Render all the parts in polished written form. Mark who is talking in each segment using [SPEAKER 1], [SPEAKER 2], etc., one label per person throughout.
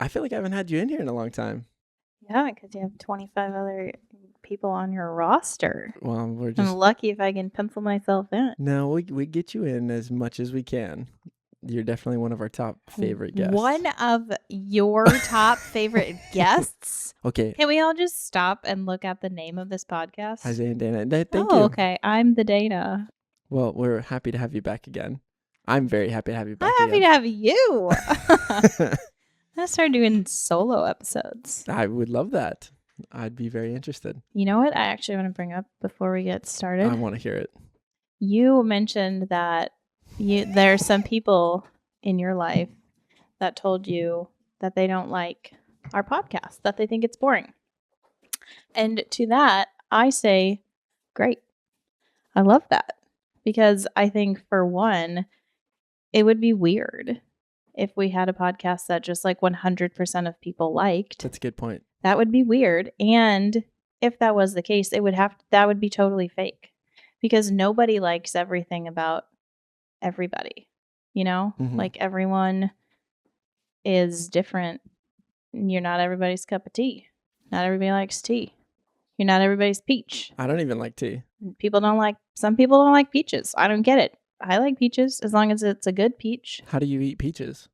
[SPEAKER 1] I feel like I haven't had you in here in a long time.
[SPEAKER 2] Yeah, because you have 25 other people on your roster.
[SPEAKER 1] Well, we're
[SPEAKER 2] I'm
[SPEAKER 1] just
[SPEAKER 2] lucky if I can pencil myself in.
[SPEAKER 1] no. We get you in as much as we can. You're definitely one of our top favorite guests.
[SPEAKER 2] One of your top favorite guests?
[SPEAKER 1] Okay,
[SPEAKER 2] Can we all just stop and look at the name of this podcast?
[SPEAKER 1] Isaiah and Dana. Thank
[SPEAKER 2] Oh,
[SPEAKER 1] you.
[SPEAKER 2] okay. I'm the Dana.
[SPEAKER 1] Well, we're happy to have you back again. I'm very happy to have you back
[SPEAKER 2] I'm happy
[SPEAKER 1] again.
[SPEAKER 2] to have you. I'm gonna start doing solo episodes.
[SPEAKER 1] I would love that. I'd be very interested.
[SPEAKER 2] You know what I actually want to bring up before we get started?
[SPEAKER 1] I want to hear it.
[SPEAKER 2] You mentioned that there are some people in your life that told you that they don't like our podcast, that they think it's boring. And to that, I say, great. I love that. Because I think, for one, it would be weird if we had a podcast that just like 100% of people liked.
[SPEAKER 1] That's a good point.
[SPEAKER 2] That would be weird. And if that was the case, that would be totally fake, because nobody likes everything about everybody. You know, like everyone is different. You're not everybody's cup of tea. Not everybody likes tea. You're not everybody's peach.
[SPEAKER 1] I don't even like tea.
[SPEAKER 2] Some people don't like peaches. I don't get it. I like peaches as long as it's a good peach.
[SPEAKER 1] How do you eat peaches?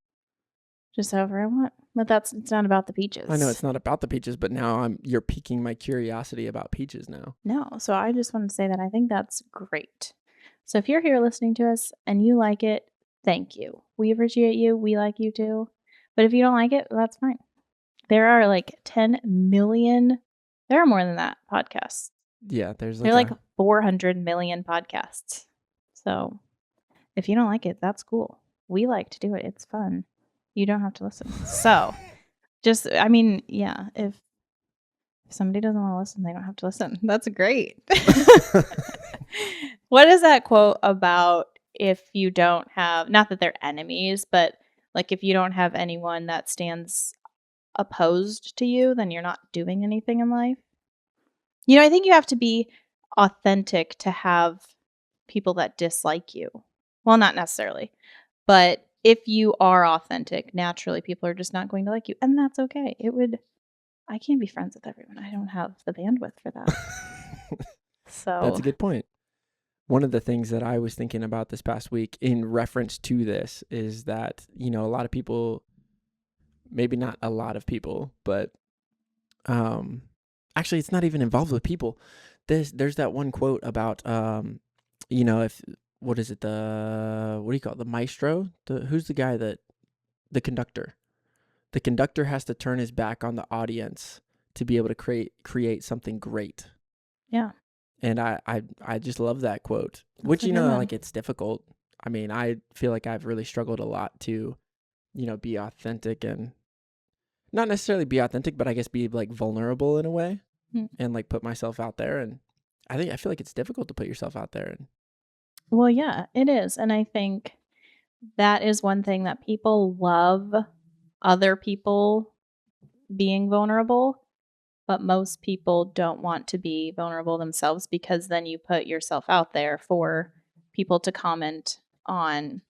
[SPEAKER 2] Just however I want. But it's not about the peaches.
[SPEAKER 1] I know it's not about the peaches, but now you're piquing my curiosity about peaches now.
[SPEAKER 2] No, so I just want to say that I think that's great. So if you're here listening to us and you like it, thank you. We appreciate you. We like you too. But if you don't like it, that's fine. There are like 10 million, there are more than that podcasts.
[SPEAKER 1] Yeah, there are
[SPEAKER 2] like 400 million podcasts. So if you don't like it, that's cool. We like to do it. It's fun. You don't have to listen. So if somebody doesn't want to listen, they don't have to listen. That's great. What is that quote about? If you don't have, not that they're enemies, but like if you don't have anyone that stands opposed to you, then you're not doing anything in life. You know, I think you have to be authentic to have people that dislike you. Well, not necessarily, but if you are authentic, naturally people are just not going to like you, and that's okay. I can't be friends with everyone. I don't have the bandwidth for that. So
[SPEAKER 1] that's a good point. One of the things that I was thinking about this past week in reference to this is that, you know, a lot of people, maybe not a lot of people, but actually it's not even involved with people. There's that one quote about, you know, what do you call it? The maestro? Who's the guy the conductor? The conductor has to turn his back on the audience to be able to create something great.
[SPEAKER 2] Yeah.
[SPEAKER 1] And I just love that quote, which, you know, like it's difficult. I mean, I feel like I've really struggled a lot to, you know, be authentic, and not necessarily be authentic, but I guess be like vulnerable in a way and like put myself out there. And I feel like it's difficult to put yourself out there.
[SPEAKER 2] Well, yeah, it is. And I think that is one thing that people love, other people being vulnerable. But most people don't want to be vulnerable themselves, because then you put yourself out there for people to comment on,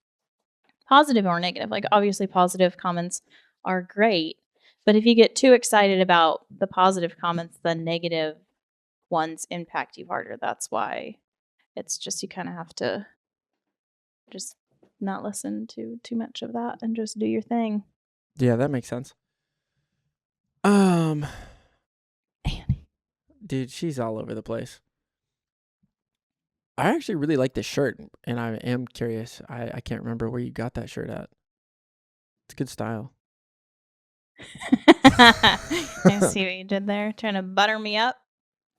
[SPEAKER 2] positive or negative. Like, obviously, positive comments are great. But if you get too excited about the positive comments, the negative ones impact you harder. That's why it's just, you kind of have to just not listen to too much of that and just do your thing.
[SPEAKER 1] Yeah, that makes sense.
[SPEAKER 2] Annie.
[SPEAKER 1] Dude, she's all over the place. I actually really like this shirt, and I am curious. I can't remember where you got that shirt at. It's good style.
[SPEAKER 2] I see what you did there, trying to butter me up.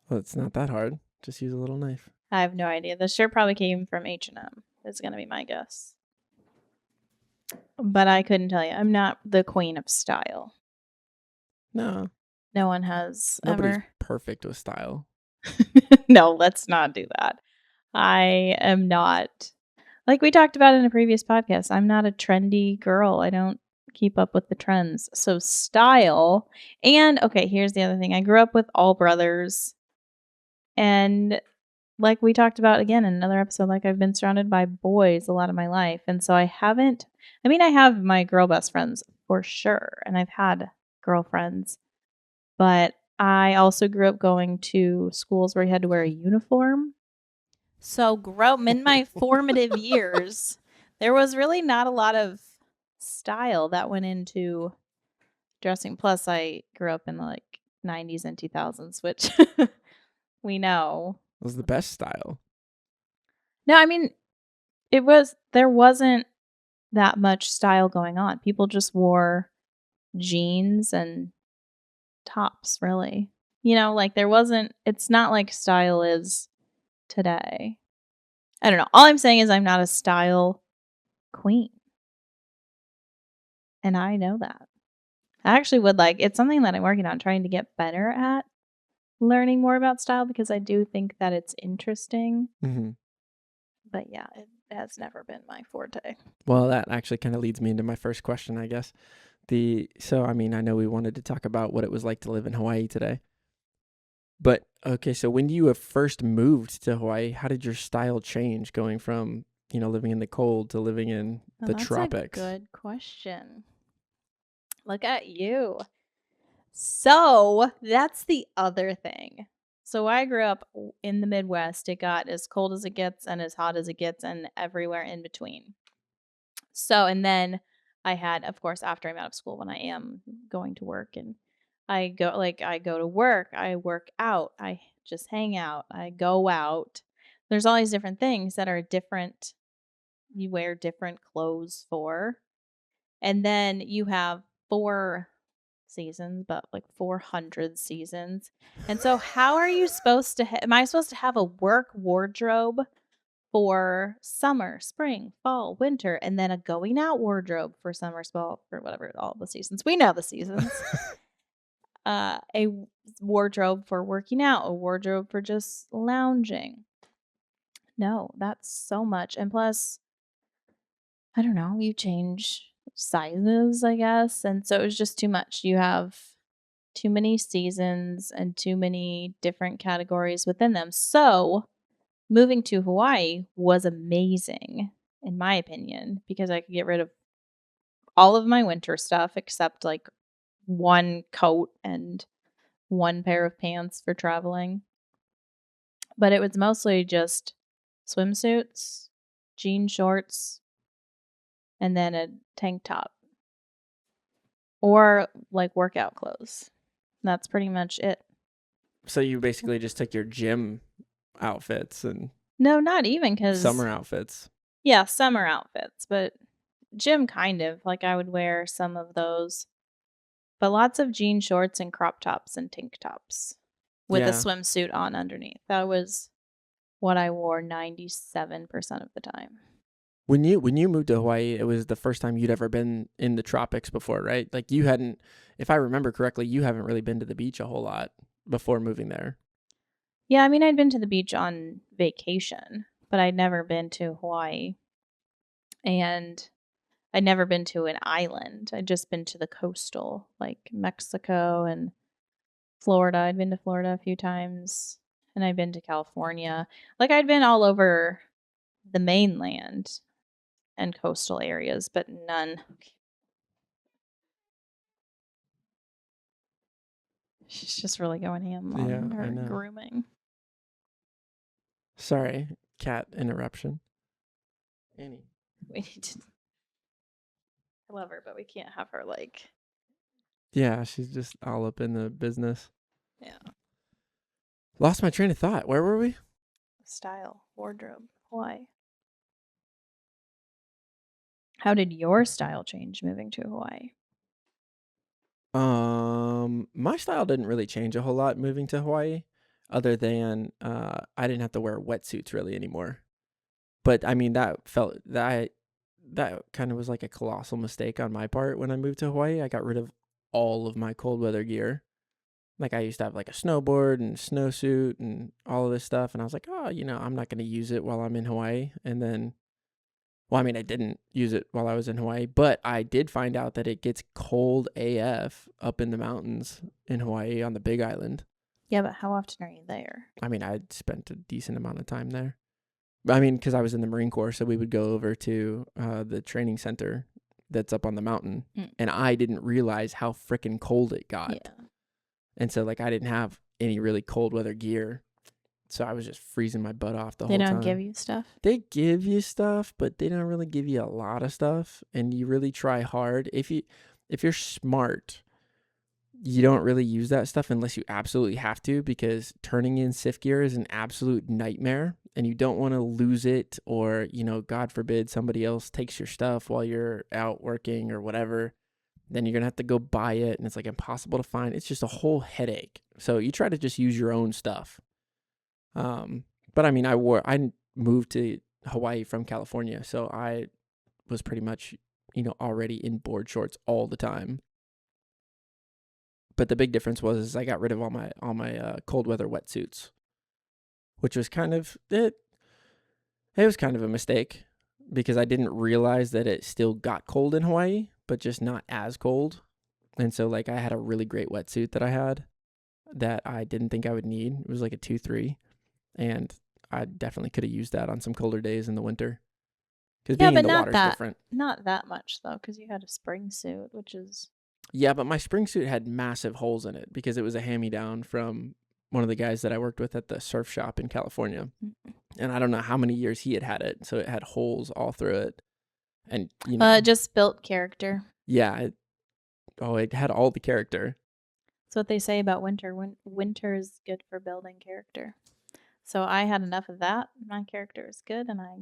[SPEAKER 1] Well, it's not that hard. Just use a little knife.
[SPEAKER 2] I have no idea. The shirt probably came from H&M. Is going to be my guess. But I couldn't tell you. I'm not the queen of style.
[SPEAKER 1] No.
[SPEAKER 2] No one has
[SPEAKER 1] Nobody's
[SPEAKER 2] ever.
[SPEAKER 1] perfect with style.
[SPEAKER 2] No, let's not do that. I am not. Like we talked about in a previous podcast, I'm not a trendy girl. I don't keep up with the trends. So style. And okay, here's the other thing. I grew up with all brothers. And like we talked about again in another episode, like I've been surrounded by boys a lot of my life. And so I have my girl best friends for sure. And I've had girlfriends, but I also grew up going to schools where you had to wear a uniform. So in my formative years, there was really not a lot of style that went into dressing. Plus, I grew up in the like 90s and 2000s, which we know
[SPEAKER 1] was the best style.
[SPEAKER 2] No, I mean, there wasn't that much style going on. People just wore jeans and tops, really. Like it's not like style is today. I don't know. All I'm saying is I'm not a style queen. And I know that. I actually would it's something that I'm working on trying to get better at learning more about style because I do think that it's interesting.
[SPEAKER 1] Mm-hmm.
[SPEAKER 2] But yeah, it has never been my forte.
[SPEAKER 1] Well, that actually kind of leads me into my first question, I guess. I know we wanted to talk about what it was like to live in Hawaii today. But okay, so when you first moved to Hawaii, how did your style change going from, living in the cold to living in the tropics?
[SPEAKER 2] That's a good question. Look at you. So that's the other thing. So I grew up in the Midwest. It got as cold as it gets and as hot as it gets and everywhere in between. So, and then I had, of course, after I'm out of school, when I am going to work and I go to work, I work out, I just hang out, I go out. There's all these different things that are different. You wear different clothes for. And then you have 4 seasons, but like 400 seasons. And so how are you supposed to am I supposed to have a work wardrobe for summer, spring, fall, winter, and then a going out wardrobe for summer, fall, for whatever, all the seasons. We know the seasons. A wardrobe for working out, a wardrobe for just lounging. No, that's so much. And plus, I don't know, you change sizes, I guess. And so it was just too much. You have too many seasons and too many different categories within them. So moving to Hawaii was amazing, in my opinion, because I could get rid of all of my winter stuff except like one coat and one pair of pants for traveling. But it was mostly just swimsuits, jean shorts, and then a tank top. Or like workout clothes. That's pretty much it.
[SPEAKER 1] So you basically just took your gym outfits and
[SPEAKER 2] No, not even because
[SPEAKER 1] summer outfits.
[SPEAKER 2] Yeah, summer outfits, but gym kind of like I would wear some of those, but lots of jean shorts and crop tops and tank tops with a swimsuit on underneath. That was what I wore 97% of the time.
[SPEAKER 1] When you moved to Hawaii, it was the first time you'd ever been in the tropics before, right? Like you hadn't, if I remember correctly, you haven't really been to the beach a whole lot before moving there.
[SPEAKER 2] Yeah, I mean, I'd been to the beach on vacation, but I'd never been to Hawaii. And I'd never been to an island. I'd just been to the coastal, like Mexico and Florida. I'd been to Florida a few times, and I'd been to California. Like I'd been all over the mainland and coastal areas, but none. She's just really going ham on her grooming.
[SPEAKER 1] Sorry, cat interruption. Annie.
[SPEAKER 2] We need to. I love her, but we can't have her like.
[SPEAKER 1] Yeah, she's just all up in the business.
[SPEAKER 2] Yeah.
[SPEAKER 1] Lost my train of thought. Where were we?
[SPEAKER 2] Style, wardrobe. Why? How did your style change moving to Hawaii?
[SPEAKER 1] My style didn't really change a whole lot moving to Hawaii, other than I didn't have to wear wetsuits really anymore. But I mean that kind of was like a colossal mistake on my part when I moved to Hawaii. I got rid of all of my cold weather gear. Like I used to have like a snowboard and snowsuit and all of this stuff, and I was like, oh, I'm not going to use it while I'm in Hawaii. And then, well, I mean, I didn't use it while I was in Hawaii, but I did find out that it gets cold AF up in the mountains in Hawaii on the Big Island.
[SPEAKER 2] Yeah, but how often are you there?
[SPEAKER 1] I mean, I'd spent a decent amount of time there. I mean, because I was in the Marine Corps, so we would go over to the training center that's up on the mountain.
[SPEAKER 2] Mm.
[SPEAKER 1] And I didn't realize how freaking cold it got.
[SPEAKER 2] Yeah.
[SPEAKER 1] And so like I didn't have any really cold weather gear. So I was just freezing my butt off the
[SPEAKER 2] They
[SPEAKER 1] whole
[SPEAKER 2] don't
[SPEAKER 1] time.
[SPEAKER 2] give you stuff.
[SPEAKER 1] They give you stuff, but they don't really give you a lot of stuff. And you really try hard. If you're smart, you don't really use that stuff unless you absolutely have to, because turning in SIF gear is an absolute nightmare, and you don't want to lose it, or, you know, God forbid somebody else takes your stuff while you're out working or whatever. Then you're going to have to go buy it, and it's like impossible to find. It's just a whole headache. So you try to just use your own stuff. But I mean, I moved to Hawaii from California, so I was pretty much, you know, already in board shorts all the time. But the big difference was I got rid of all my cold weather wetsuits, which was kind of it. It was kind of a mistake because I didn't realize that it still got cold in Hawaii, but just not as cold. And so like I had a really great wetsuit that I had that I didn't think I would need. It was like a 2-3, and I definitely could have used that on some colder days in the winter. Because being in the water is different.
[SPEAKER 2] Not that much though, because you had a spring suit, which is.
[SPEAKER 1] Yeah, but my spring suit had massive holes in it because it was a hand-me-down from one of the guys that I worked with at the surf shop in California. And I don't know how many years he had it, so it had holes all through it. And, you know.
[SPEAKER 2] It just built character.
[SPEAKER 1] Yeah. It had all the character.
[SPEAKER 2] That's what they say about winter. Winter is good for building character. So I had enough of that. My character is good, and I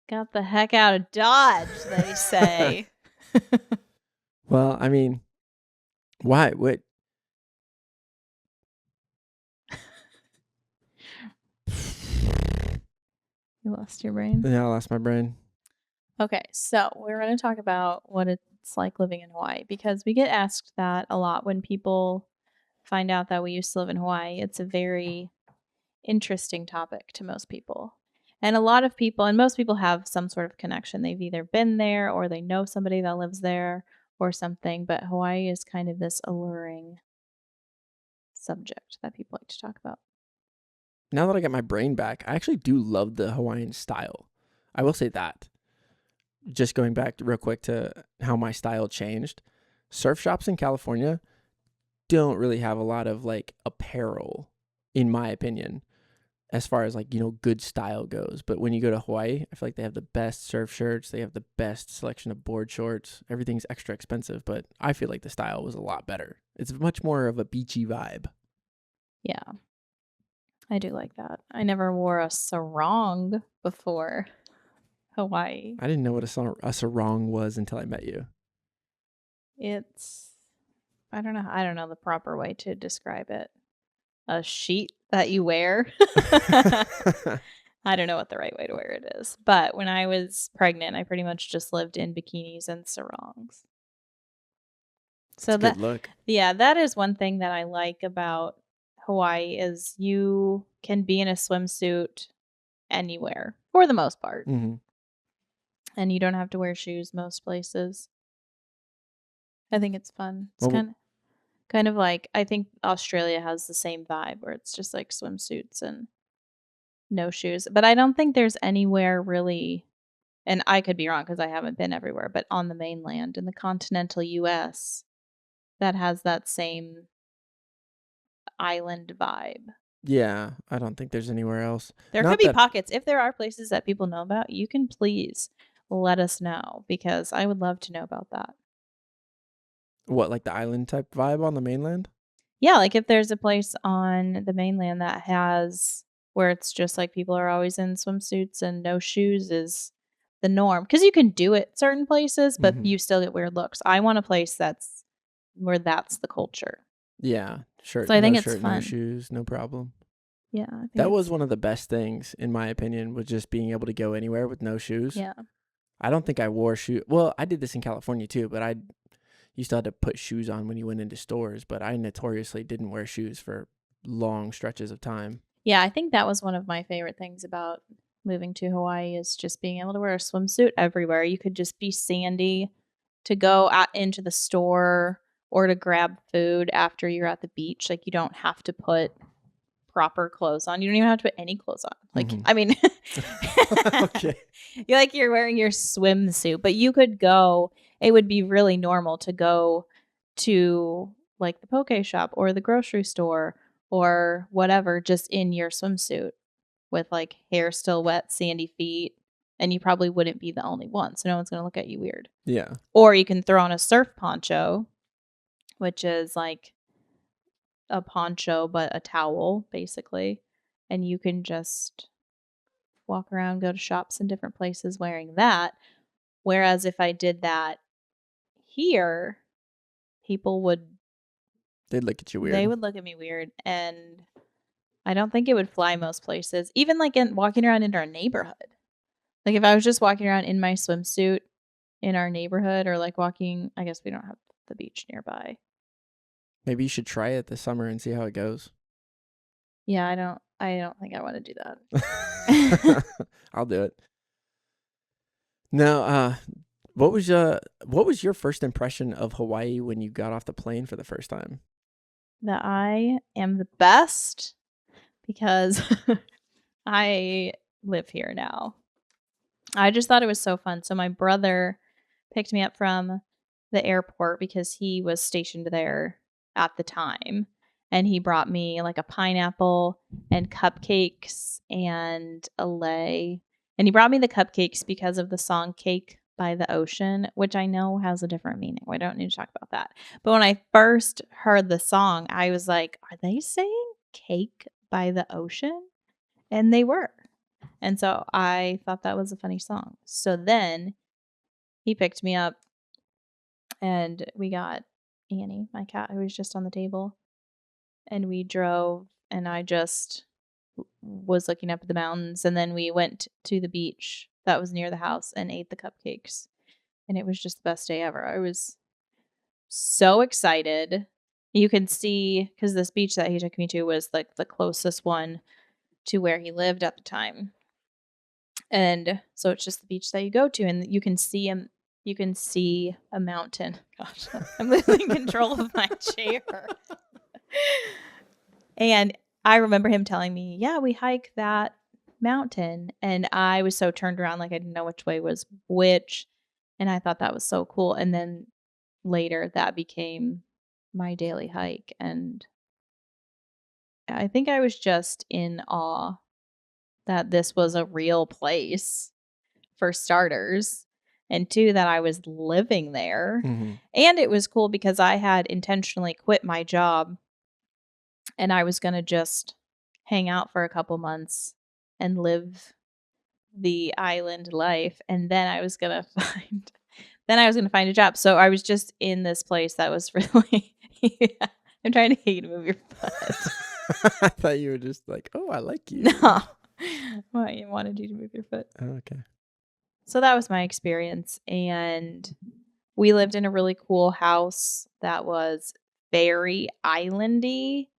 [SPEAKER 2] got the heck out of Dodge, they say.
[SPEAKER 1] Well, I mean, why? What?
[SPEAKER 2] You lost your brain?
[SPEAKER 1] Yeah, I lost my brain.
[SPEAKER 2] Okay, so we're going to talk about what it's like living in Hawaii, because we get asked that a lot when people find out that we used to live in Hawaii. It's a very interesting topic to most people. And a lot of people, and most people have some sort of connection. They've either been there or they know somebody that lives there or something, but Hawaii is kind of this alluring subject that people like to talk about.
[SPEAKER 1] Now that I got my brain back, I actually do love the Hawaiian style. I will say that. Just going back real quick to how my style changed. Surf shops in California don't really have a lot of like apparel, in my opinion, as far as like, you know, good style goes. But when you go to Hawaii, I feel like they have the best surf shirts. They have the best selection of board shorts. Everything's extra expensive, but I feel like the style was a lot better. It's much more of a beachy vibe.
[SPEAKER 2] Yeah, I do like that. I never wore a sarong before Hawaii.
[SPEAKER 1] I didn't know what a sarong was until I met you.
[SPEAKER 2] It's, I don't know the proper way to describe it. A sheet that you wear. I don't know what the right way to wear it is. But when I was pregnant, I pretty much just lived in bikinis and sarongs. So
[SPEAKER 1] That's a good look.
[SPEAKER 2] Yeah, that is one thing that I like about Hawaii is you can be in a swimsuit anywhere for the most part.
[SPEAKER 1] Mm-hmm.
[SPEAKER 2] And you don't have to wear shoes most places. I think it's fun. It's kind of like, I think Australia has the same vibe where it's just like swimsuits and no shoes. But I don't think there's anywhere really, and I could be wrong because I haven't been everywhere, but on the mainland in the continental US that has that same island vibe.
[SPEAKER 1] Yeah, I don't think there's anywhere else.
[SPEAKER 2] There could be pockets. If there are places that people know about, you can please let us know, because I would love to know about that.
[SPEAKER 1] What, like the island type vibe on the mainland?
[SPEAKER 2] Yeah, like if there's a place on the mainland that has, where it's just like people are always in swimsuits and no shoes is the norm. Because you can do it certain places, but you still get weird looks. I want a place that's where that's the culture.
[SPEAKER 1] Yeah, sure.
[SPEAKER 2] So I think
[SPEAKER 1] no
[SPEAKER 2] it's
[SPEAKER 1] shirt,
[SPEAKER 2] fun.
[SPEAKER 1] No shoes, no problem.
[SPEAKER 2] Yeah, I think
[SPEAKER 1] that was one of the best things, in my opinion, was just being able to go anywhere with no shoes.
[SPEAKER 2] Yeah.
[SPEAKER 1] I don't think I wore shoes. Well, I did this in California too, but you still had to put shoes on when you went into stores, but I notoriously didn't wear shoes for long stretches of time.
[SPEAKER 2] Yeah, I think that was one of my favorite things about moving to Hawaii is just being able to wear a swimsuit everywhere. You could just be sandy to go out into the store or to grab food after you're at the beach. Like, you don't have to put proper clothes on. You don't even have to put any clothes on. Like, I mean,
[SPEAKER 1] Okay.
[SPEAKER 2] you're wearing your swimsuit, but you could go it would be really normal to go to like the poke shop or the grocery store or whatever just in your swimsuit with like hair still wet, sandy feet, and you probably wouldn't be the only one. So no one's going to look at you weird.
[SPEAKER 1] Yeah.
[SPEAKER 2] Or you can throw on a surf poncho, which is like a poncho but a towel basically, and you can just walk around, go to shops in different places wearing that. Whereas if I did that here, people would
[SPEAKER 1] They'd look at you weird.
[SPEAKER 2] they would look at me weird, and I don't think it would fly most places. Even like in walking around in our neighborhood. Like if I was just walking around in my swimsuit in our neighborhood, or like walking, I guess we don't have the beach nearby.
[SPEAKER 1] Maybe you should try it this summer and see how it goes.
[SPEAKER 2] Yeah, I don't think I want to do that.
[SPEAKER 1] I'll do it. Now, what was your first impression of Hawaii when you got off the plane for the first time?
[SPEAKER 2] That I am the best because I live here now. I just thought it was so fun. So my brother picked me up from the airport because he was stationed there at the time. And he brought me like a pineapple and cupcakes and a lei. And he brought me the cupcakes because of the song Cake by the Ocean, which I know has a different meaning. We don't need to talk about that. But when I first heard the song, I was like, are they saying cake by the ocean? And they were. And so I thought that was a funny song. So then he picked me up and we got Annie, my cat, who was just on the table. And we drove, and I just was looking up at the mountains. And then we went to the beach that was near the house and ate the cupcakes. And it was just the best day ever. I was so excited. You can see, because this beach that he took me to was like the closest one to where he lived at the time. And so it's just the beach that you go to, and you can see him. You can see a mountain. Gosh, I'm losing control of my chair. And I remember him telling me, yeah, we hike that mountain. And I was so turned around, like I didn't know which way was which. And I thought that was so cool. And then later that became my daily hike. And I think I was just in awe that this was a real place, for starters. And two, that I was living there.
[SPEAKER 1] Mm-hmm.
[SPEAKER 2] And it was cool because I had intentionally quit my job and I was going to just hang out for a couple months and live the island life. And then I was going to find a job. So I was just in this place that was really, yeah, I'm trying to get you to move your foot.
[SPEAKER 1] I thought you were just like, oh, I like you.
[SPEAKER 2] No. Well, I wanted you to move your foot.
[SPEAKER 1] Oh, okay.
[SPEAKER 2] So that was my experience. And we lived in a really cool house that was very islandy.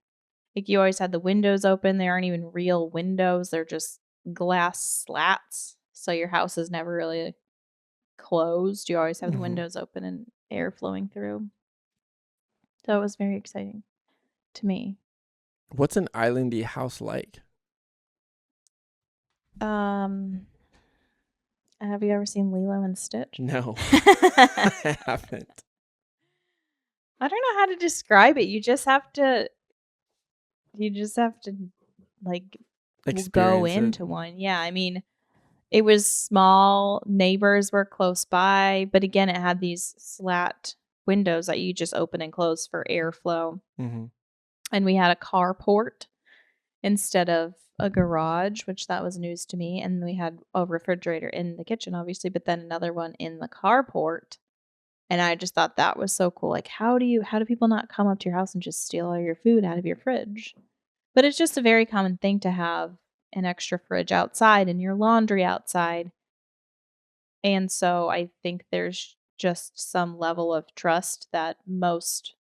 [SPEAKER 2] Like you always had the windows open. They aren't even real windows. They're just glass slats. So your house is never really closed. You always have the windows open and air flowing through. So it was very exciting to me.
[SPEAKER 1] What's an islandy house like?
[SPEAKER 2] Have you ever seen Lilo and Stitch?
[SPEAKER 1] No, I haven't.
[SPEAKER 2] I don't know how to describe it. You just have to like go into one. Yeah, I mean, it was small, neighbors were close by, but again, it had these slat windows that you just open and close for airflow.
[SPEAKER 1] Mm-hmm.
[SPEAKER 2] And we had a carport instead of a garage, which that was news to me. And we had a refrigerator in the kitchen, obviously, but then another one in the carport. And I just thought that was so cool. Like, how do people not come up to your house and just steal all your food out of your fridge? But it's just a very common thing to have an extra fridge outside and your laundry outside. And so I think there's just some level of trust that most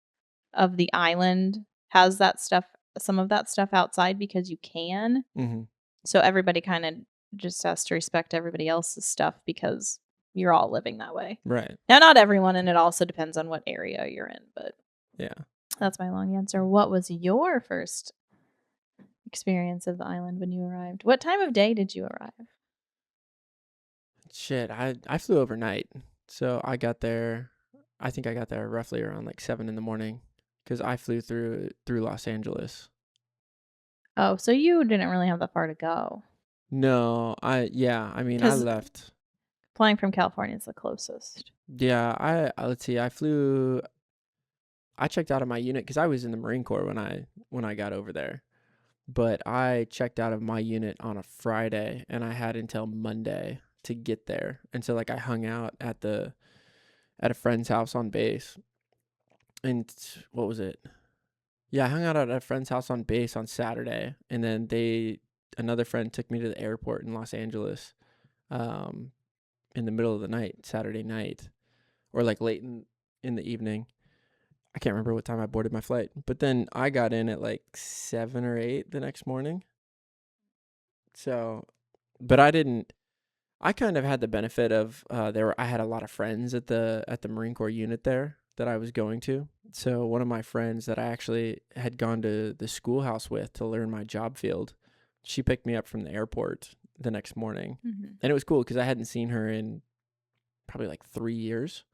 [SPEAKER 2] of the island has that stuff, some of that stuff outside because you can.
[SPEAKER 1] Mm-hmm.
[SPEAKER 2] So everybody kind of just has to respect everybody else's stuff because you're all living that way.
[SPEAKER 1] Right.
[SPEAKER 2] Now, not everyone, and it also depends on what area you're in, but
[SPEAKER 1] yeah.
[SPEAKER 2] That's my long answer. What was your first experience of the island when you arrived? What time of day did you arrive?
[SPEAKER 1] Shit, I flew overnight. So I got there I think I got there roughly around like 7 in the morning because I flew through Los Angeles.
[SPEAKER 2] Oh, so you didn't really have that far to go.
[SPEAKER 1] No, I mean I
[SPEAKER 2] 'Cause
[SPEAKER 1] left.
[SPEAKER 2] flying from California is the closest.
[SPEAKER 1] Yeah, let's see. I checked out of my unit because I was in the Marine Corps when I got over there. But I checked out of my unit on a Friday and I had until Monday to get there. And so like I hung out at a friend's house on base. And what was it? Yeah, I hung out at a friend's house on base on Saturday, and then another friend took me to the airport in Los Angeles, um, in the middle of the night, Saturday night, or like late in the evening. I can't remember what time I boarded my flight, but then I got in at like 7 or 8 the next morning. So, but I didn't. I kind of had the benefit of I had a lot of friends at the Marine Corps unit there that I was going to. So one of my friends that I actually had gone to the schoolhouse with to learn my job field, she picked me up from the airport the next morning.
[SPEAKER 2] Mm-hmm.
[SPEAKER 1] And it was cool because I hadn't seen her in probably like 3 years.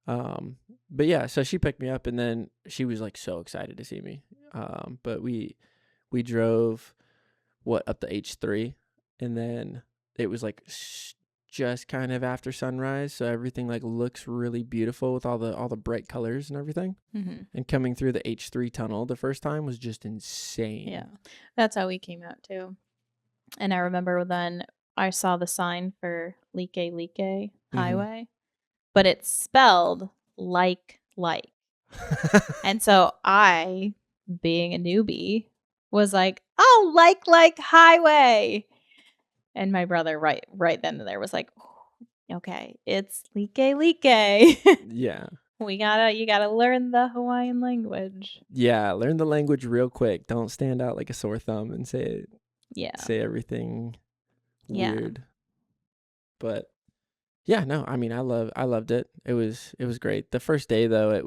[SPEAKER 1] But yeah, so she picked me up and then she was like so excited to see me. But we drove up the H3 and then it was like just kind of after sunrise, so everything like looks really beautiful with all the bright colors and everything.
[SPEAKER 2] Mm-hmm.
[SPEAKER 1] And coming through the H3 tunnel the first time was just insane.
[SPEAKER 2] Yeah, that's how we came out too. And I remember then I saw the sign for Like Highway, but it's spelled like. And so I, being a newbie, was like, "Oh, like highway." And my brother right then and there was like, oh, "Okay, it's Like."
[SPEAKER 1] Yeah.
[SPEAKER 2] You gotta learn the Hawaiian language.
[SPEAKER 1] Yeah, learn the language real quick. Don't stand out like a sore thumb and say everything weird. But yeah, no, I mean I loved it. It was great. The first day though,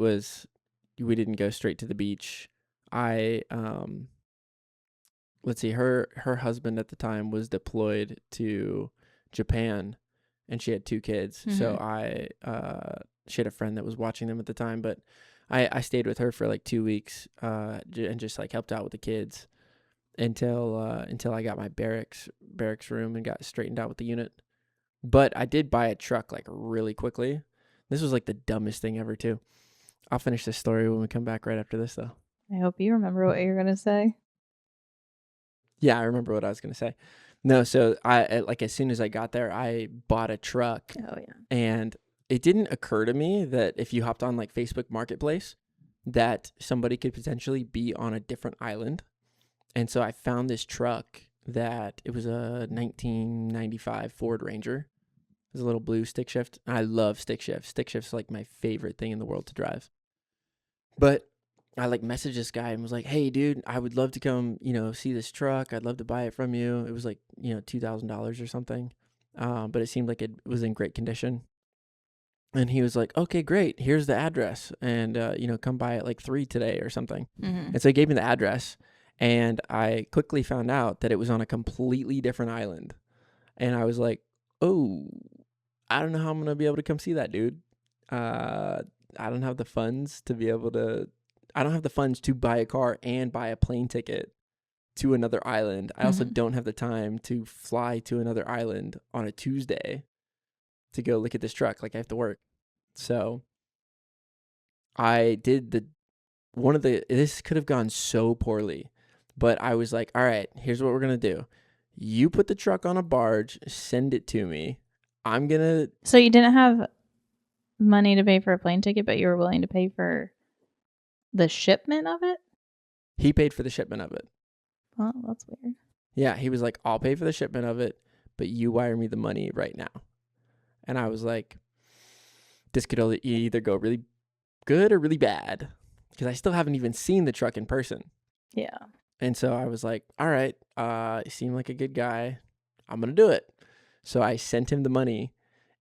[SPEAKER 1] we didn't go straight to the beach. I let's see, her husband at the time was deployed to Japan and she had 2 kids.
[SPEAKER 2] Mm-hmm.
[SPEAKER 1] So she had a friend that was watching them at the time, but I stayed with her for like 2 weeks and just like helped out with the kids until I got my barracks room and got straightened out with the unit. But I did buy a truck like really quickly. This was like the dumbest thing ever too. I'll finish this story when we come back right after this though.
[SPEAKER 2] I hope you remember what you're gonna say.
[SPEAKER 1] Yeah, I remember what I was gonna say. No, so I like as soon as I got there, I bought a truck.
[SPEAKER 2] Oh yeah.
[SPEAKER 1] And it didn't occur to me that if you hopped on like Facebook Marketplace, that somebody could potentially be on a different island. And so I found this truck that it was a 1995 Ford Ranger. It was a little blue stick shift. I love stick shifts. Stick shifts like my favorite thing in the world to drive. But I like messaged this guy and was like, "Hey, dude, I would love to come, see this truck. I'd love to buy it from you." It was like, $2,000 or something. But it seemed like it was in great condition. And he was like, "Okay, great. Here's the address. And, come by at like 3 today or something."
[SPEAKER 2] Mm-hmm.
[SPEAKER 1] And so he gave me the address. And I quickly found out that it was on a completely different island. And I was like, "Oh, I don't know how I'm going to be able to come see that, dude. I don't have the funds to be able to, I don't have the funds to buy a car and buy a plane ticket to another island. I also don't have the time to fly to another island on a Tuesday to go look at this truck. Like I have to work." So I did this could have gone so poorly, but I was like, "All right, here's what we're going to do. You put the truck on a barge, send it to me. I'm going to."
[SPEAKER 2] So you didn't have money to pay for a plane ticket, but you were willing to pay for the shipment of it?
[SPEAKER 1] He paid for the shipment of it.
[SPEAKER 2] Well, that's weird.
[SPEAKER 1] Yeah, he was like, "I'll pay for the shipment of it, but you wire me the money right now." And I was like, this could either go really good or really bad because I still haven't even seen the truck in person.
[SPEAKER 2] Yeah.
[SPEAKER 1] And so I was like, "All right, you seem like a good guy. I'm going to do it." So I sent him the money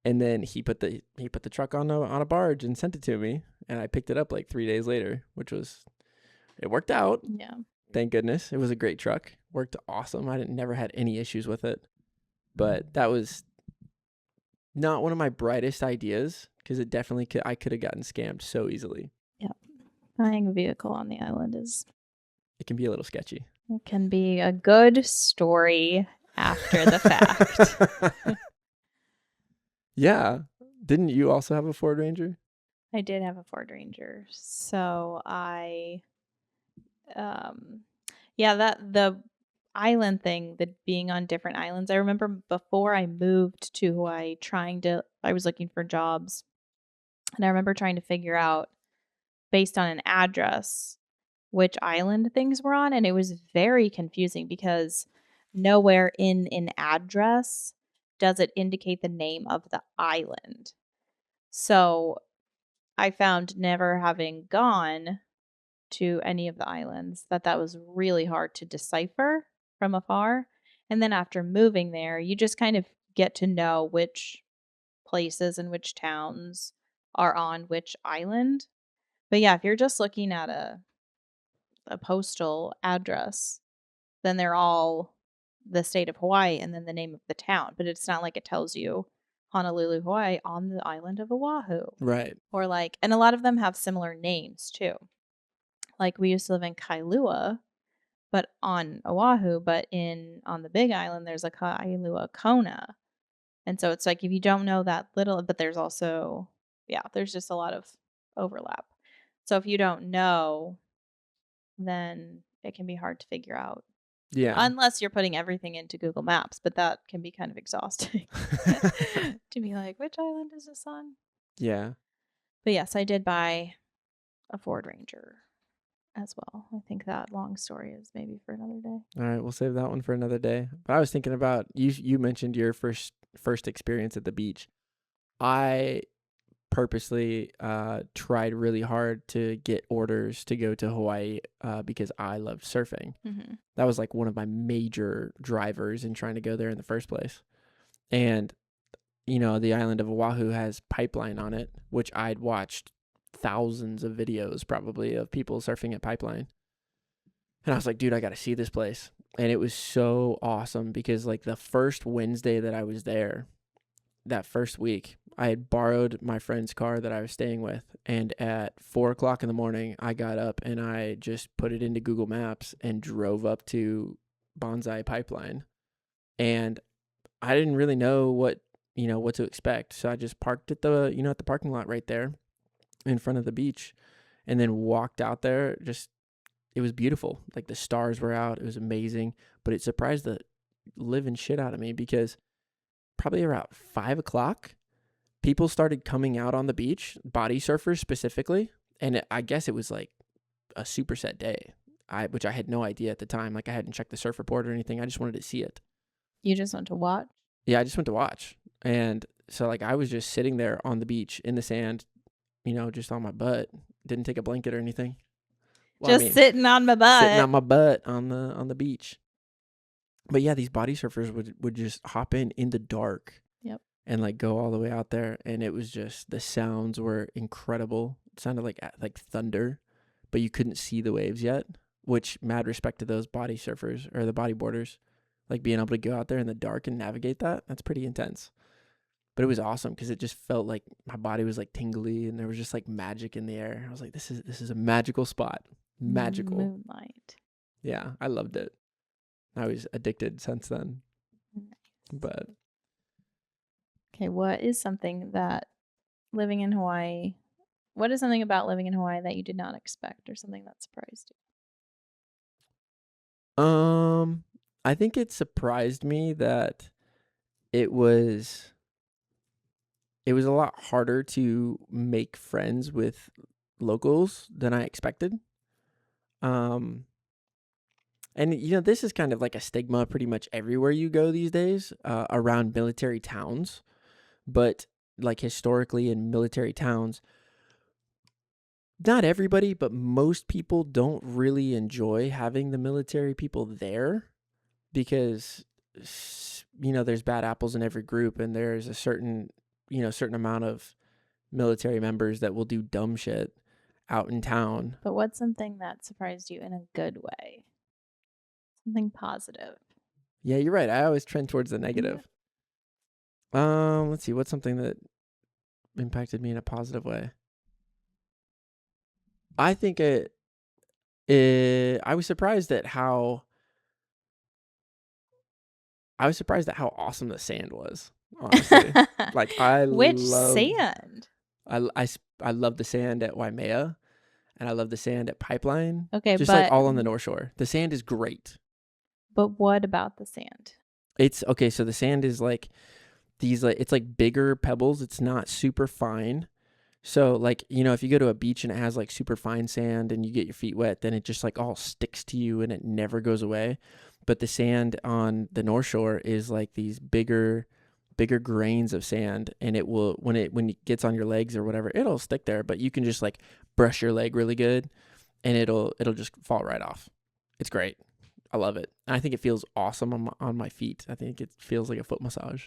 [SPEAKER 1] and then he put the truck on a barge and sent it to me. And I picked it up like 3 days later, it worked out.
[SPEAKER 2] Yeah.
[SPEAKER 1] Thank goodness. It was a great truck. Worked awesome. I never had any issues with it. But that was not one of my brightest ideas because it definitely I could have gotten scammed so easily.
[SPEAKER 2] Yeah. Buying a vehicle on the island
[SPEAKER 1] It can be a little sketchy.
[SPEAKER 2] it can be a good story after the fact.
[SPEAKER 1] Yeah. Didn't you also have a Ford Ranger?
[SPEAKER 2] I did have a Ford Ranger. So that the island thing, the being on different islands. I remember before I moved to Hawaii I was looking for jobs, and I remember trying to figure out based on an address which island things were on, and it was very confusing because nowhere in an address does it indicate the name of the island. So I found, never having gone to any of the islands, that was really hard to decipher from afar. And then after moving there, you just kind of get to know which places and which towns are on which island. But yeah, if you're just looking at a postal address, then they're all the state of Hawaii and then the name of the town. But it's not like it tells you Honolulu, Hawaii on the island of Oahu.
[SPEAKER 1] Right.
[SPEAKER 2] Or like, and a lot of them have similar names too. Like we used to live in Kailua, but on Oahu, but on the Big Island, there's a Kailua Kona. And so it's like if you don't know that little, but there's also, there's just a lot of overlap. So if you don't know, then it can be hard to figure out.
[SPEAKER 1] Yeah.
[SPEAKER 2] Unless you're putting everything into Google Maps, but that can be kind of exhausting to be like, which island is this on?
[SPEAKER 1] Yeah.
[SPEAKER 2] But yes, I did buy a Ford Ranger as well. I think that long story is maybe for another day.
[SPEAKER 1] All right, we'll save that one for another day. But I was thinking about you mentioned your first experience at the beach. I purposely tried really hard to get orders to go to Hawaii because I loved surfing.
[SPEAKER 2] Mm-hmm.
[SPEAKER 1] That was like one of my major drivers in trying to go there in the first place. And the island of Oahu has Pipeline on it, which I'd watched thousands of videos probably of people surfing at Pipeline. And I was like, dude, I got to see this place. And it was so awesome because like the first Wednesday that I was there, that first week, I had borrowed my friend's car that I was staying with. And at 4:00 in the morning, I got up and I just put it into Google Maps and drove up to Bonsai Pipeline. And I didn't really know what to expect. So I just parked at the parking lot right there in front of the beach and then walked out there. It was beautiful. Like the stars were out. It was amazing, but it surprised the living shit out of me because probably around 5:00, people started coming out on the beach, body surfers specifically. And I guess it was like a superset day, which I had no idea at the time. Like I hadn't checked the surf report or anything. I just wanted to see it.
[SPEAKER 2] You just went to watch?
[SPEAKER 1] Yeah, I just went to watch. And so like I was just sitting there on the beach in the sand, just on my butt. Didn't take a blanket or anything.
[SPEAKER 2] Well, sitting on my butt.
[SPEAKER 1] Sitting on my butt on the beach. But yeah, these body surfers would just hop in the dark.
[SPEAKER 2] Yep.
[SPEAKER 1] And like go all the way out there, and it was just the sounds were incredible. It sounded like thunder, but you couldn't see the waves yet. Which, mad respect to those body surfers or the bodyboarders, like being able to go out there in the dark and navigate that. That's pretty intense. But it was awesome because it just felt like my body was like tingly, and there was just like magic in the air. I was like, this is a magical spot. Magical.
[SPEAKER 2] Moonlight.
[SPEAKER 1] Yeah, I loved it. I was addicted since then.
[SPEAKER 2] Nice.
[SPEAKER 1] But
[SPEAKER 2] okay, what is something about living in Hawaii that you did not expect, or something that surprised
[SPEAKER 1] you? I think it surprised me that it was a lot harder to make friends with locals than I expected. And this is kind of like a stigma pretty much everywhere you go these days, around military towns. But like historically in military towns, not everybody, but most people don't really enjoy having the military people there because there's bad apples in every group, and there's a certain amount of military members that will do dumb shit out in town.
[SPEAKER 2] But what's something that surprised you in a good way? Something positive.
[SPEAKER 1] Yeah, you're right. I always trend towards the negative. Let's see. What's something that impacted me in a positive way? I think I was surprised at how awesome the sand was. Honestly, like
[SPEAKER 2] Which sand?
[SPEAKER 1] I love the sand at Waimea, and I love the sand at Pipeline.
[SPEAKER 2] Okay,
[SPEAKER 1] Just like all on the North Shore, the sand is great.
[SPEAKER 2] But what about the sand?
[SPEAKER 1] It's okay. So the sand is like these like it's like bigger pebbles. It's not super fine. So like, if you go to a beach and it has like super fine sand and you get your feet wet, then it just like all sticks to you and it never goes away. But the sand on the North Shore is like these bigger grains of sand, and it will when it gets on your legs or whatever, it'll stick there, but you can just like brush your leg really good and it'll just fall right off. It's great. I love it. And I think it feels awesome on my feet. I think it feels like a foot massage.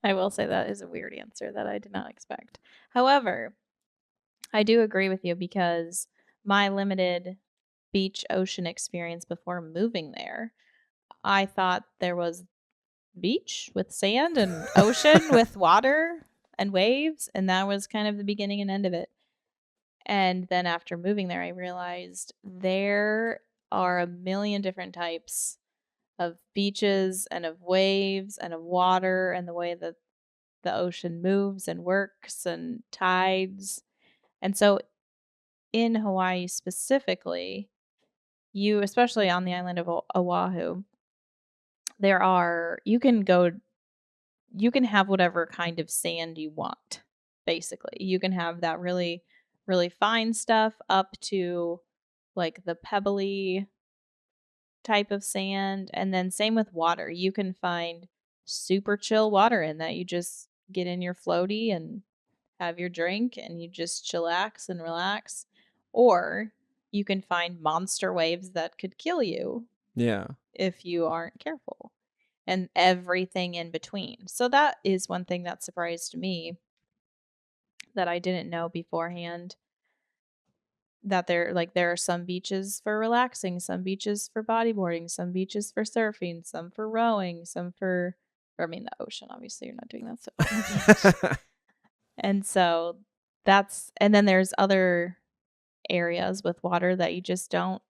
[SPEAKER 2] I will say that is a weird answer that I did not expect. However, I do agree with you because my limited beach ocean experience before moving there, I thought there was beach with sand and ocean with water and waves, and that was kind of the beginning and end of it. And then after moving there, I realized there are a million different types of beaches and of waves and of water and the way that the ocean moves and works and tides. And so in Hawaii specifically, you, especially on the island of Oahu, you can have whatever kind of sand you want, basically. You can have that really, really fine stuff up to like the pebbly type of sand. And then same with water. You can find super chill water in that you just get in your floaty and have your drink and you just chillax and relax. Or you can find monster waves that could kill you
[SPEAKER 1] Yeah.
[SPEAKER 2] if you aren't careful, and everything in between. So that is one thing that surprised me that I didn't know beforehand, that there are some beaches for relaxing, some beaches for bodyboarding, some beaches for surfing, some for rowing, some for, or I mean the ocean, obviously you're not doing that stuff on the beach. And so and then there's other areas with water that you just don't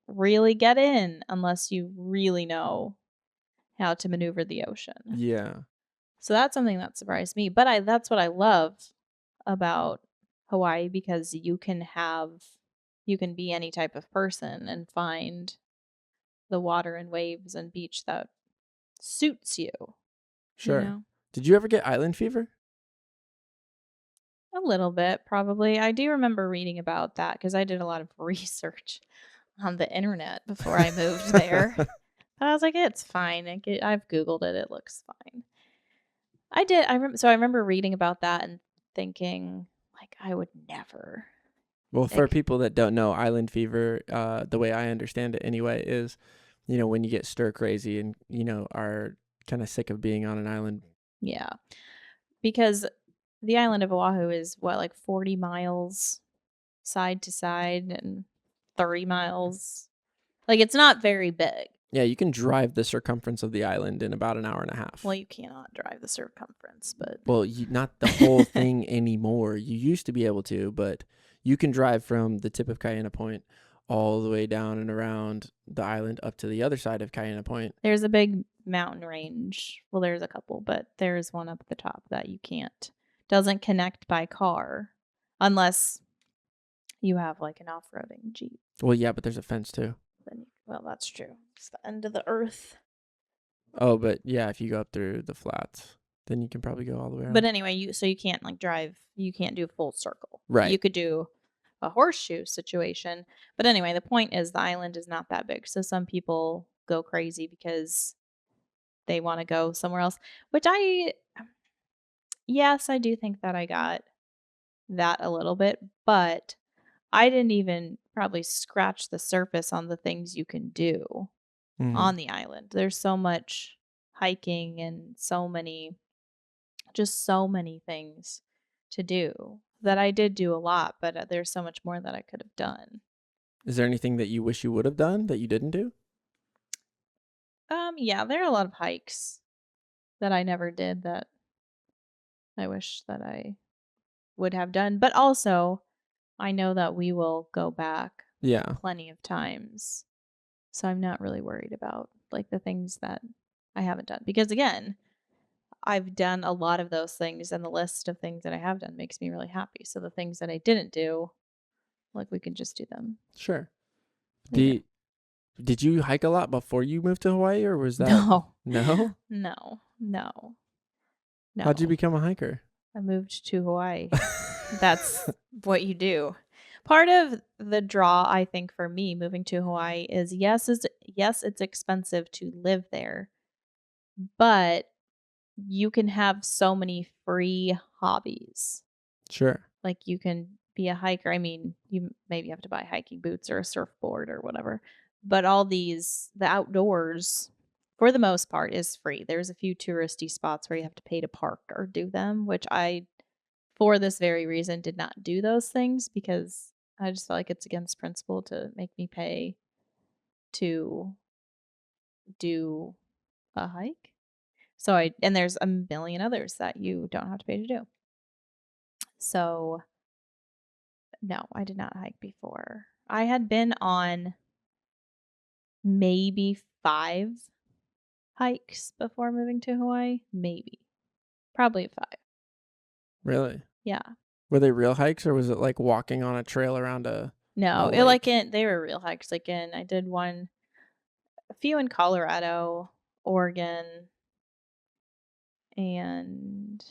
[SPEAKER 2] really get in unless you really know how to maneuver the ocean.
[SPEAKER 1] Yeah.
[SPEAKER 2] So that's something that surprised me. But that's what I love about Hawaii, because you can be any type of person and find the water and waves and beach that suits you.
[SPEAKER 1] Sure.
[SPEAKER 2] You know?
[SPEAKER 1] Did you ever get island fever?
[SPEAKER 2] A little bit, probably. I do remember reading about that because I did a lot of research on the internet before I moved there. But I was like, it's fine. I've Googled it. It looks fine. I did. So I remember reading about that and thinking, like, I would never.
[SPEAKER 1] Well, for people that don't know, island fever, the way I understand it anyway, is, when you get stir crazy and, are kind of sick of being on an island.
[SPEAKER 2] Yeah. Because the island of Oahu is like 40 miles side to side and 30 miles. Like, it's not very big.
[SPEAKER 1] Yeah, you can drive the circumference of the island in about an hour and a half.
[SPEAKER 2] Well, you cannot drive the circumference, but.
[SPEAKER 1] Well, not the whole thing anymore. You used to be able to, but you can drive from the tip of Kaena Point all the way down and around the island up to the other side of Kaena Point.
[SPEAKER 2] There's a big mountain range. Well, there's a couple, but there's one up at the top that doesn't connect by car unless you have like an off-roading Jeep.
[SPEAKER 1] Well, yeah, but there's a fence too.
[SPEAKER 2] Well, that's true. It's the end of the earth.
[SPEAKER 1] Oh, but yeah, if you go up through the flats, then you can probably go all the way around.
[SPEAKER 2] But anyway, you can't like drive. You can't do a full circle.
[SPEAKER 1] Right.
[SPEAKER 2] You could do a horseshoe situation. But anyway, the point is the island is not that big. So some people go crazy because they want to go somewhere else, which yes, I do think that I got that a little bit, but I didn't even probably scratch the surface on the things you can do on the island. There's so much hiking and so many things to do that I did do a lot, but there's so much more that I could have done.
[SPEAKER 1] Is there anything that you wish you would have done that you didn't do?
[SPEAKER 2] Yeah, there are a lot of hikes that I never did that I wish that I would have done. But also, I know that we will go back
[SPEAKER 1] Yeah.
[SPEAKER 2] plenty of times. So I'm not really worried about like the things that I haven't done. Because again, I've done a lot of those things, and the list of things that I have done makes me really happy. So the things that I didn't do, like we can just do them.
[SPEAKER 1] Sure.
[SPEAKER 2] later.
[SPEAKER 1] Did you hike a lot before you moved to Hawaii, or was that
[SPEAKER 2] No.
[SPEAKER 1] no?
[SPEAKER 2] No.
[SPEAKER 1] How'd you become a hiker?
[SPEAKER 2] I moved to Hawaii. That's what you do. Part of the draw, I think, for me moving to Hawaii is yes, it's expensive to live there, but you can have so many free hobbies.
[SPEAKER 1] Sure.
[SPEAKER 2] Like you can be a hiker. I mean, you maybe have to buy hiking boots or a surfboard or whatever, but the outdoors, for the most part, is free. There's a few touristy spots where you have to pay to park or do them, which I, for this very reason, did not do those things because I just felt like it's against principle to make me pay to do a hike. And there's a million others that you don't have to pay to do. So, no, I did not hike before. I had been on maybe 5 hikes before moving to Hawaii. Maybe. Probably 5.
[SPEAKER 1] Really?
[SPEAKER 2] Yeah.
[SPEAKER 1] Were they real hikes, or was it like walking on a trail around a
[SPEAKER 2] No,
[SPEAKER 1] lake?
[SPEAKER 2] they were real hikes. I did a few in Colorado, Oregon, and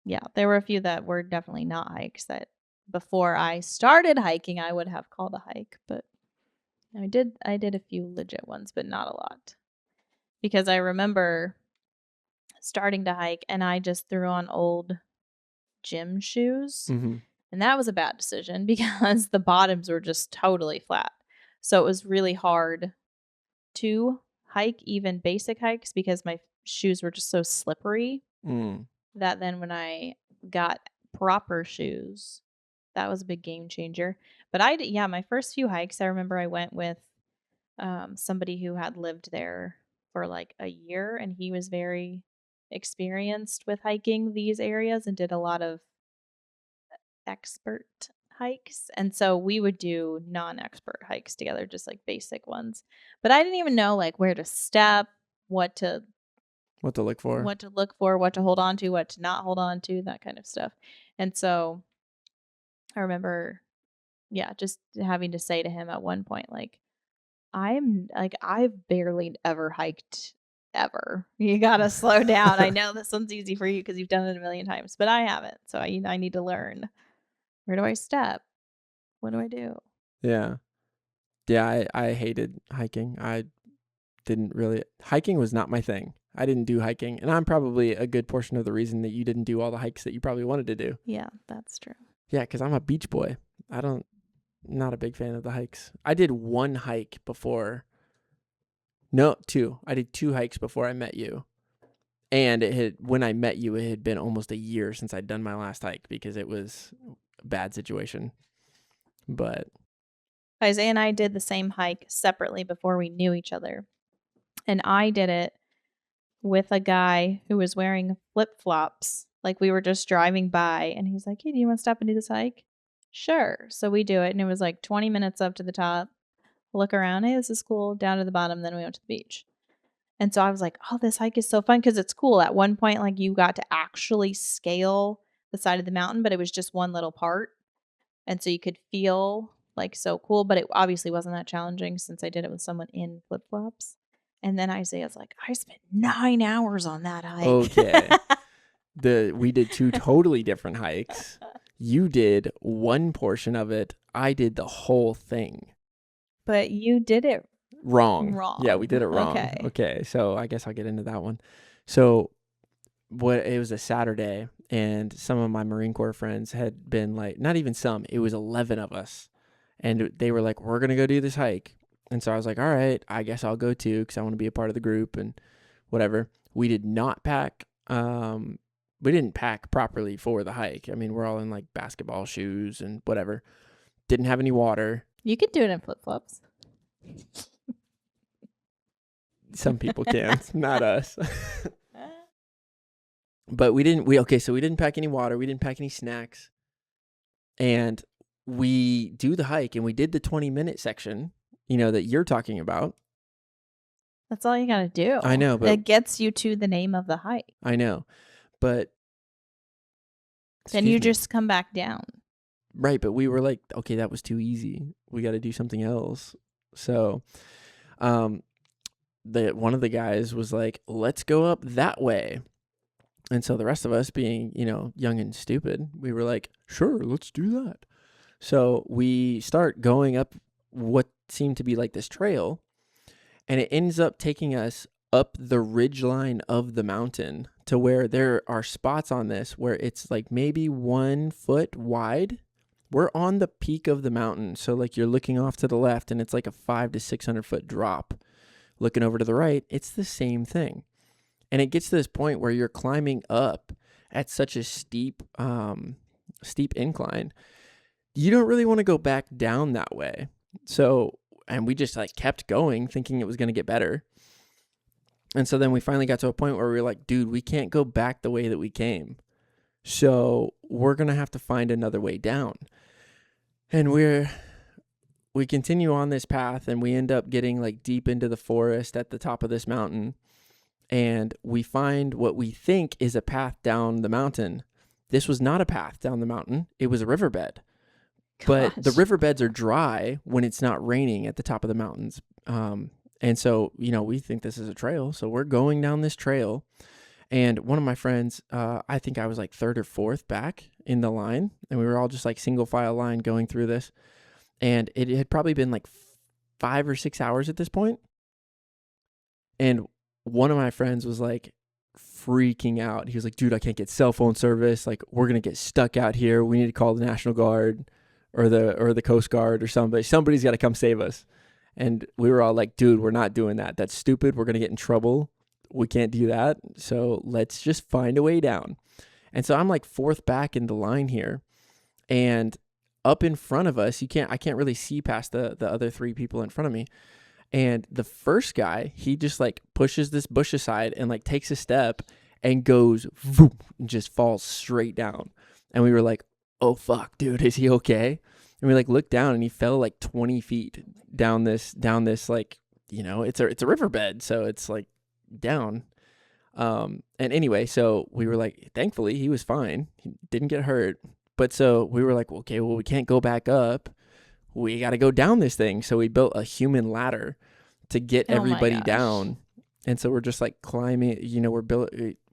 [SPEAKER 2] yeah, there were a few that were definitely not hikes that before I started hiking I would have called a hike, but I did a few legit ones, but not a lot. Because I remember starting to hike and I just threw on old gym shoes.
[SPEAKER 1] Mm-hmm.
[SPEAKER 2] And that was a bad decision because the bottoms were just totally flat. So it was really hard to hike even basic hikes because my shoes were just so slippery that then when I got proper shoes, that was a big game changer. But my first few hikes, I remember I went with somebody who had lived there for like a year, and he was very experienced with hiking these areas and did a lot of expert hikes. And so we would do non-expert hikes together, just like basic ones. But I didn't even know like where to step, what to
[SPEAKER 1] look for,
[SPEAKER 2] what to hold on to, what to not hold on to, that kind of stuff. And so I remember, just having to say to him at one point, like, I've barely ever hiked ever. You gotta slow down. I know this one's easy for you because you've done it a million times, but I haven't. So I need to learn. Where do I step? What do I do?
[SPEAKER 1] Yeah. I hated hiking. Hiking was not my thing. I didn't do hiking, and I'm probably a good portion of the reason that you didn't do all the hikes that you probably wanted to do.
[SPEAKER 2] Yeah, that's true.
[SPEAKER 1] Yeah, because I'm a beach boy. Not a big fan of the hikes. I did one hike before. No, 2. I did 2 hikes before I met you. And when I met you, it had been almost a year since I'd done my last hike because it was a bad situation. But
[SPEAKER 2] Isaiah and I did the same hike separately before we knew each other. And I did it with a guy who was wearing flip-flops. Like we were just driving by and he's like, "Hey, do you want to stop and do this hike?" Sure. So we do it. And it was like 20 minutes up to the top, look around. Hey, this is cool. Down to the bottom. Then we went to the beach. And so I was like, oh, this hike is so fun because it's cool. At one point, like you got to actually scale the side of the mountain, but it was just one little part. And so you could feel like so cool, but it obviously wasn't that challenging since I did it with someone in flip flops. And then Isaiah's like, I spent 9 hours on that hike.
[SPEAKER 1] Okay. We did 2 totally different hikes. You did one portion of it. I did the whole thing.
[SPEAKER 2] But you did it
[SPEAKER 1] wrong.
[SPEAKER 2] wrong.
[SPEAKER 1] Yeah, we did it wrong. Okay. So I guess I'll get into that one. So it was a Saturday, and some of my Marine Corps friends had been like, not even some, it was 11 of us. And they were like, we're going to go do this hike. And so I was like, all right, I guess I'll go too because I want to be a part of the group and whatever. We did not pack. We didn't pack properly for the hike. I mean, we're all in like basketball shoes and whatever. Didn't have any water.
[SPEAKER 2] You could do it in flip flops.
[SPEAKER 1] Some people can, not us. But we didn't pack any water. We didn't pack any snacks. And we do the hike, and we did the 20-minute section, that you're talking about.
[SPEAKER 2] That's all you got to do.
[SPEAKER 1] I know, but
[SPEAKER 2] it gets you to the name of the hike.
[SPEAKER 1] I know, but
[SPEAKER 2] then you just come back down.
[SPEAKER 1] Right, but we were like, okay, that was too easy. We got to do something else. So, one of the guys was like, let's go up that way. And so the rest of us being, young and stupid, we were like, sure, let's do that. So we start going up what seemed to be like this trail, and it ends up taking us up the ridgeline of the mountain to where there are spots on this where it's like maybe 1 foot wide. We're on the peak of the mountain. So like you're looking off to the left and it's like a 500 to 600 foot drop. Looking over to the right, it's the same thing. And it gets to this point where you're climbing up at such a steep incline. You don't really want to go back down that way. So, and we just like kept going thinking it was going to get better. And so then we finally got to a point where we were like, dude, we can't go back the way that we came. So we're going to have to find another way down. And we continue on this path, and we end up getting like deep into the forest at the top of this mountain. And we find what we think is a path down the mountain. This was not a path down the mountain. It was a riverbed. But the riverbeds are dry when it's not raining at the top of the mountains. And so, we think this is a trail. So we're going down this trail. And one of my friends, I think I was like 3rd or 4th back in the line. And we were all just like single file line going through this. And it had probably been like 5 or 6 hours at this point. And one of my friends was like freaking out. He was like, dude, I can't get cell phone service. Like, we're going to get stuck out here. We need to call the National Guard or the Coast Guard or somebody. Somebody's got to come save us. And we were all like, dude, we're not doing that. That's stupid. We're going to get in trouble. We can't do that. So let's just find a way down. And so I'm like 4th back in the line here. And up in front of us, I can't really see past the other 3 people in front of me. And the first guy, he just like pushes this bush aside and like takes a step and goes voop, and just falls straight down. And we were like, oh fuck, dude, is he okay? And we like looked down, and he fell like 20 feet down this like, it's a riverbed, so it's like down. And anyway, so we were like, thankfully he was fine. He didn't get hurt. But so we were like, okay, well, we can't go back up. We got to go down this thing. So we built a human ladder to get everybody down. And so we're just like climbing,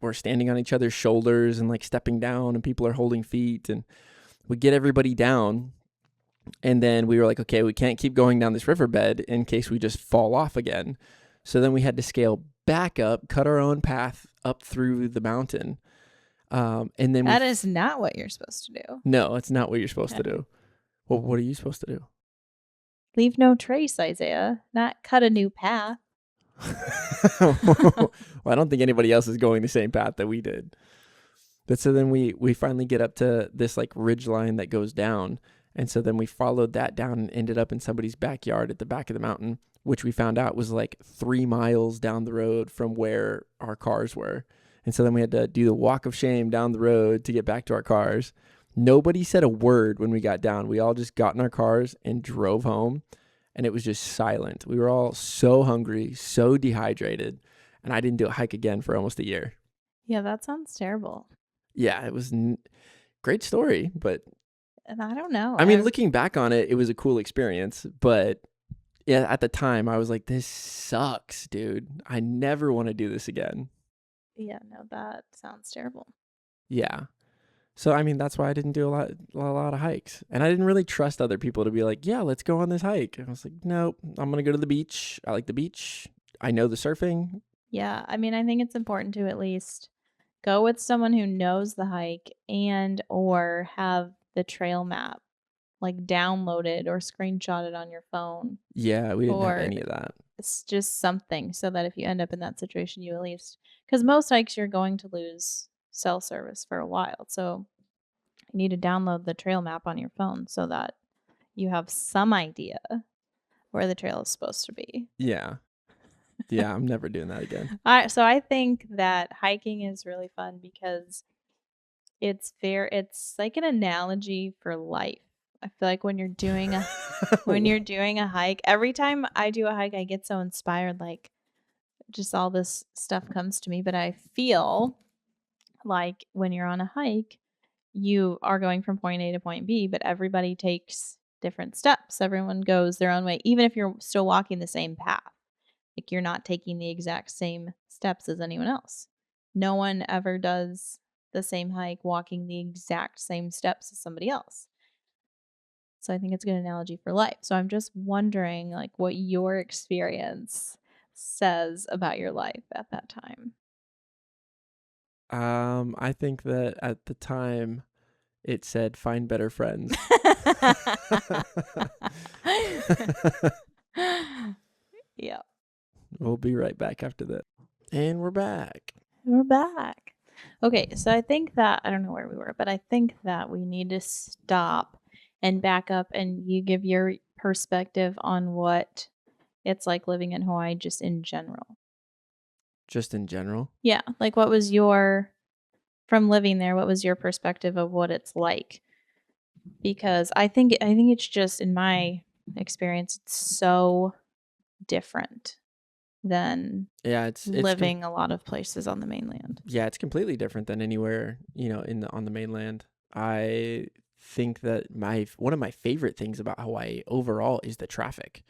[SPEAKER 1] we're standing on each other's shoulders and like stepping down, and people are holding feet, and we get everybody down. And then we were like, okay, we can't keep going down this riverbed in case we just fall off again. So then we had to scale back up, cut our own path up through the mountain. And then
[SPEAKER 2] that is not what you're supposed to do.
[SPEAKER 1] No, it's not what you're supposed to do. Well, what are you supposed to do?
[SPEAKER 2] Leave no trace, Isaiah. Not cut a new path.
[SPEAKER 1] Well, I don't think anybody else is going the same path that we did. But so then we finally get up to this like ridge line that goes down. And so then we followed that down and ended up in somebody's backyard at the back of the mountain, which we found out was like 3 miles down the road from where our cars were. And so then we had to do the walk of shame down the road to get back to our cars. Nobody said a word when we got down. We all just got in our cars and drove home, and it was just silent. We were all so hungry, so dehydrated, and I didn't do a hike again for almost a year.
[SPEAKER 2] Yeah, that sounds terrible.
[SPEAKER 1] Yeah, it was great story, but
[SPEAKER 2] and I don't know.
[SPEAKER 1] I mean, looking back on it, it was a cool experience, but yeah, at the time I was like, this sucks, dude. I never want to do this again.
[SPEAKER 2] Yeah, no, that sounds terrible.
[SPEAKER 1] Yeah. So, I mean, that's why I didn't do a lot of hikes. And I didn't really trust other people to be like, yeah, let's go on this hike. And I was like, nope, I'm going to go to the beach. I like the beach. I know the surfing.
[SPEAKER 2] Yeah. I mean, I think it's important to at least go with someone who knows the hike and or have the trail map like downloaded or screenshotted on your phone.
[SPEAKER 1] Yeah, we didn't have any of that.
[SPEAKER 2] It's just something so that if you end up in that situation, you at least, because most hikes you're going to lose cell service for a while. So you need to download the trail map on your phone so that you have some idea where the trail is supposed to be.
[SPEAKER 1] Yeah. Yeah, I'm never doing that again.
[SPEAKER 2] So I think that hiking is really fun because it's like an analogy for life. I feel like when you're doing a hike, every time I do a hike, I get so inspired, like just all this stuff comes to me. But I feel like when you're on a hike, you are going from point A to point B, but everybody takes different steps. Everyone goes their own way, even if you're still walking the same path. Like you're not taking the exact same steps as anyone else. No one ever does the same hike walking the exact same steps as somebody else. So I think it's a good analogy for life. So I'm just wondering like what your experience says about your life at that time.
[SPEAKER 1] I think that at the time it said find better friends.
[SPEAKER 2] Yeah.
[SPEAKER 1] We'll be right back after that. And we're back.
[SPEAKER 2] We're back. Okay, so I think that I don't know where we were, but I think that we need to stop and back up and you give your perspective on what it's like living in Hawaii just in general.
[SPEAKER 1] Just in general.
[SPEAKER 2] Yeah, like what was your from living there, what was your perspective of what it's like? Because I think it's just in my experience it's so different than
[SPEAKER 1] Yeah, it's
[SPEAKER 2] living a lot of places on the mainland.
[SPEAKER 1] yeah, it's completely different than anywhere, on the mainland. I think that one of my favorite things about Hawaii overall is the traffic.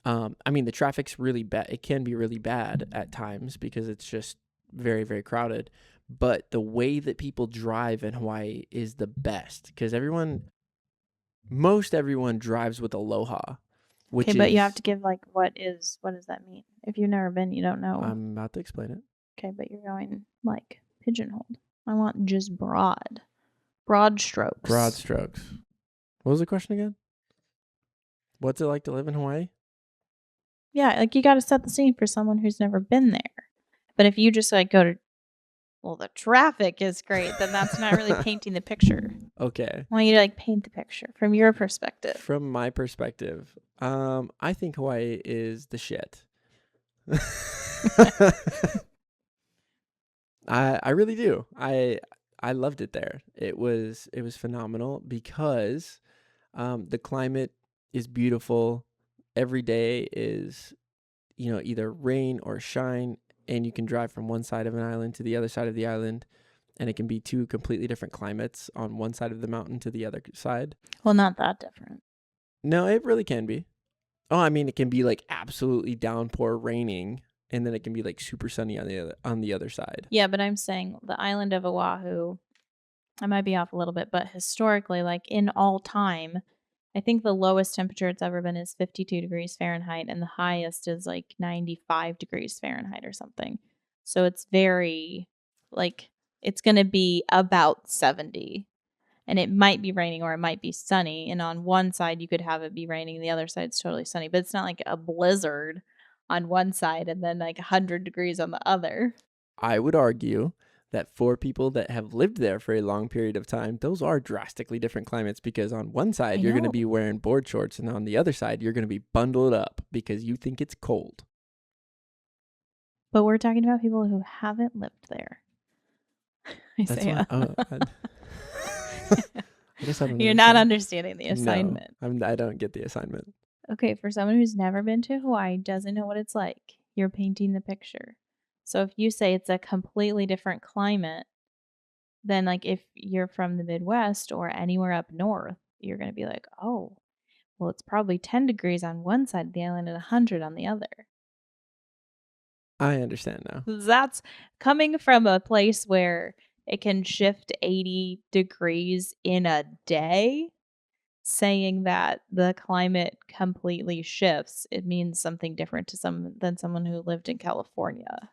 [SPEAKER 1] I mean, the traffic's really bad. It can be really bad at times because it's just very, very crowded. But the way that people drive in Hawaii is the best because most everyone drives with Aloha, which
[SPEAKER 2] Okay, but you have to give like what does that mean? If you've never been, you don't know.
[SPEAKER 1] I'm about to explain it.
[SPEAKER 2] Okay, but you're going like pigeonholed. I want just broad strokes.
[SPEAKER 1] Broad strokes. What was the question again? What's it like to live in Hawaii?
[SPEAKER 2] Yeah, like you got to set the scene for someone who's never been there. But if you just like go to, well, the traffic is great, then that's not really painting the picture.
[SPEAKER 1] Okay.
[SPEAKER 2] I want you to like paint the picture from your perspective.
[SPEAKER 1] From my perspective, I think Hawaii is the shit. I really do. I loved it there. It was phenomenal because the climate is beautiful. Every day is either rain or shine, and you can drive from one side of an island to the other side of the island, and it can be two completely different climates on one side of the mountain to the other side.
[SPEAKER 2] Well, not that different.
[SPEAKER 1] No, it really can be. Oh, I mean, it can be like absolutely downpour raining, and then it can be like super sunny on the other side.
[SPEAKER 2] Yeah, but I'm saying the island of Oahu, I might be off a little bit, but historically, like in all time, I think the lowest temperature it's ever been is 52 degrees Fahrenheit, and the highest is like 95 degrees Fahrenheit or something. So it's very, like, it's going to be about 70. And it might be raining or it might be sunny. And on one side, you could have it be raining, the other side's totally sunny. But it's not like a blizzard on one side and then like 100 degrees on the other.
[SPEAKER 1] I would argue that for people that have lived there for a long period of time, those are drastically different climates because on one side, you're going to be wearing board shorts, and on the other side, you're going to be bundled up because you think it's cold.
[SPEAKER 2] But we're talking about people who haven't lived there.
[SPEAKER 1] I guess I don't.
[SPEAKER 2] You're not understanding the assignment.
[SPEAKER 1] No, I don't get the assignment.
[SPEAKER 2] Okay, for someone who's never been to Hawaii, doesn't know what it's like, you're painting the picture. So if you say it's a completely different climate, then like if you're from the Midwest or anywhere up north, you're going to be like, oh, well, it's probably 10 degrees on one side of the island and 100 on the other.
[SPEAKER 1] I understand now.
[SPEAKER 2] That's coming from a place where it can shift 80 degrees in a day. Saying that the climate completely shifts, it means something different to than someone who lived in California.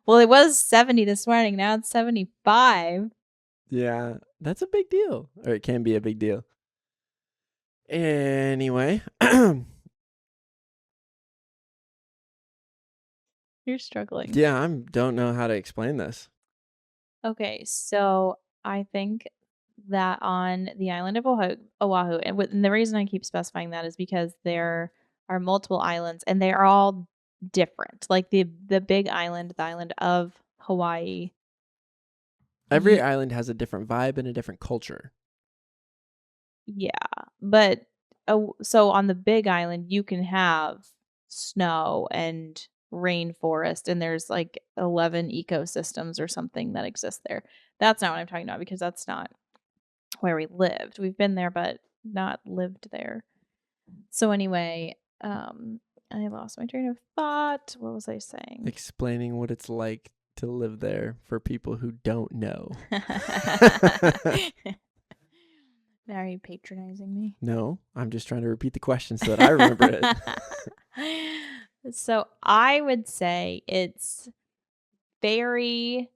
[SPEAKER 2] Well, it was 70 this morning. Now it's 75.
[SPEAKER 1] Yeah, that's a big deal. Or it can be a big deal. Anyway.
[SPEAKER 2] You're struggling.
[SPEAKER 1] Yeah, I don't know how to explain this.
[SPEAKER 2] Okay, so I think that on the island of Oahu, and the reason I keep specifying that is because their are multiple islands, and they are all different. Like the big island, the island of Hawaii.
[SPEAKER 1] Every
[SPEAKER 2] Ye-
[SPEAKER 1] island has a different vibe and a different culture.
[SPEAKER 2] yeah, but so on the big island, you can have snow and rainforest, and there's like 11 ecosystems or something that exist there. That's not what I'm talking about because that's not where we lived. We've been there, but not lived there. So anyway, I lost my train of thought. What was I saying?
[SPEAKER 1] Explaining what it's like to live there for people who don't know.
[SPEAKER 2] Now are you patronizing me?
[SPEAKER 1] No, I'm just trying to repeat the question so that I remember it.
[SPEAKER 2] So I would say it's very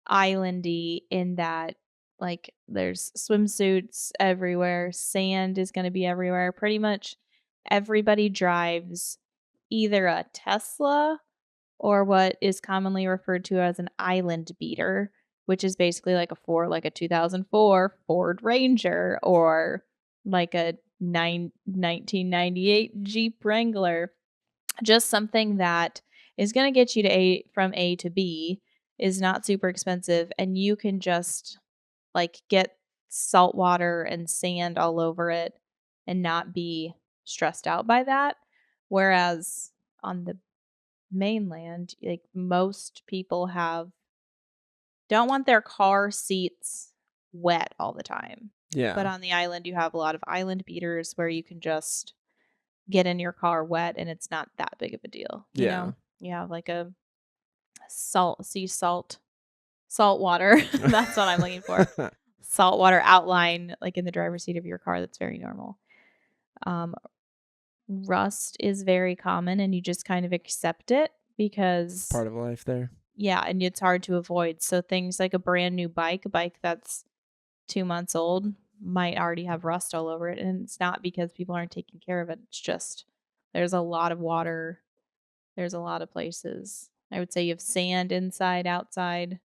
[SPEAKER 2] islandy in that like there's swimsuits everywhere, sand is going to be everywhere. Pretty much everybody drives either a Tesla or what is commonly referred to as an island beater, which is basically like a 2004 Ford Ranger or like a 1998 Jeep Wrangler. Just something that is going to get you to from A to B, is not super expensive, and you can just like get salt water and sand all over it and not be stressed out by that. Whereas on the mainland, like most people don't want their car seats wet all the time.
[SPEAKER 1] Yeah.
[SPEAKER 2] But on the island, you have a lot of island beaters where you can just get in your car wet and it's not that big of a deal. You know, you have like a salt water. That's what I'm looking for. Saltwater outline, like in the driver's seat of your car. That's very normal. Rust is very common, and you just kind of accept it because
[SPEAKER 1] Part of life there.
[SPEAKER 2] Yeah, and it's hard to avoid. So things like a brand new bike, a bike that's 2 months old, might already have rust all over it, and it's not because people aren't taking care of it. It's just there's a lot of water. There's a lot of places. I would say you have sand inside, outside,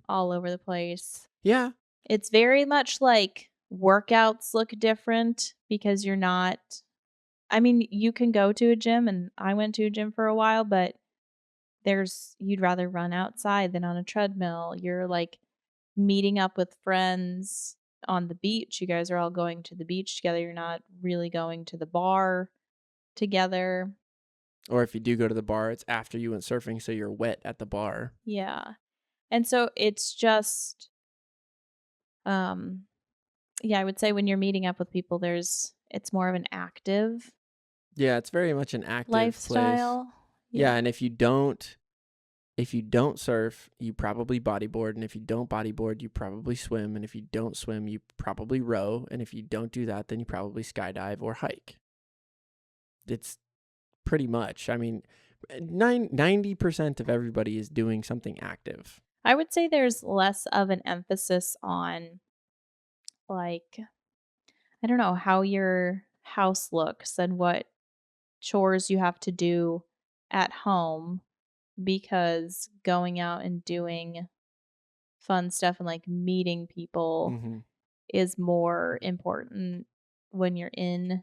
[SPEAKER 2] all over the place.
[SPEAKER 1] Yeah.
[SPEAKER 2] It's very much like workouts look different because you're not. I mean, you can go to a gym, and I went to a gym for a while, but you'd rather run outside than on a treadmill. You're like meeting up with friends on the beach. You guys are all going to the beach together. You're not really going to the bar together.
[SPEAKER 1] Or if you do go to the bar, it's after you went surfing, so you're wet at the bar.
[SPEAKER 2] Yeah. And so it's just yeah, I would say when you're meeting up with people, it's more of an active
[SPEAKER 1] Yeah, it's very much an active
[SPEAKER 2] lifestyle.
[SPEAKER 1] place. Yeah, and if you don't surf, you probably bodyboard, and if you don't bodyboard, you probably swim, and if you don't swim, you probably row, and if you don't do that, then you probably skydive or hike. It's pretty much, I mean, 90% of everybody is doing something active.
[SPEAKER 2] I would say there's less of an emphasis on like I don't know how your house looks and what chores you have to do at home, because going out and doing fun stuff and like meeting people is more important when you're in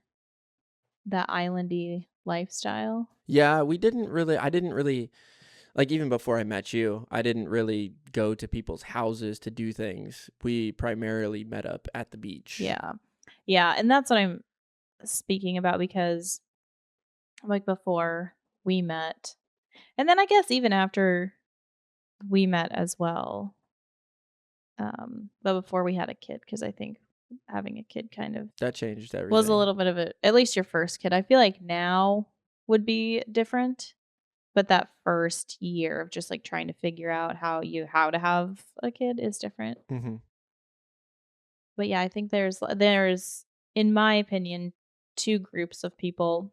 [SPEAKER 2] that islandy lifestyle.
[SPEAKER 1] Yeah, I didn't really, like, even before I met you, I didn't really go to people's houses to do things. We primarily met up at the beach.
[SPEAKER 2] Yeah. Yeah. And that's what I'm speaking about because, like, before we met, and then I guess even after we met as well, but before we had a kid, because I think having a kid kind of
[SPEAKER 1] That changed everything.
[SPEAKER 2] was a little bit of at least your first kid. I feel like now would be different, but that first year of just like trying to figure out how to have a kid is different. But yeah, I think there's in my opinion 2 groups of people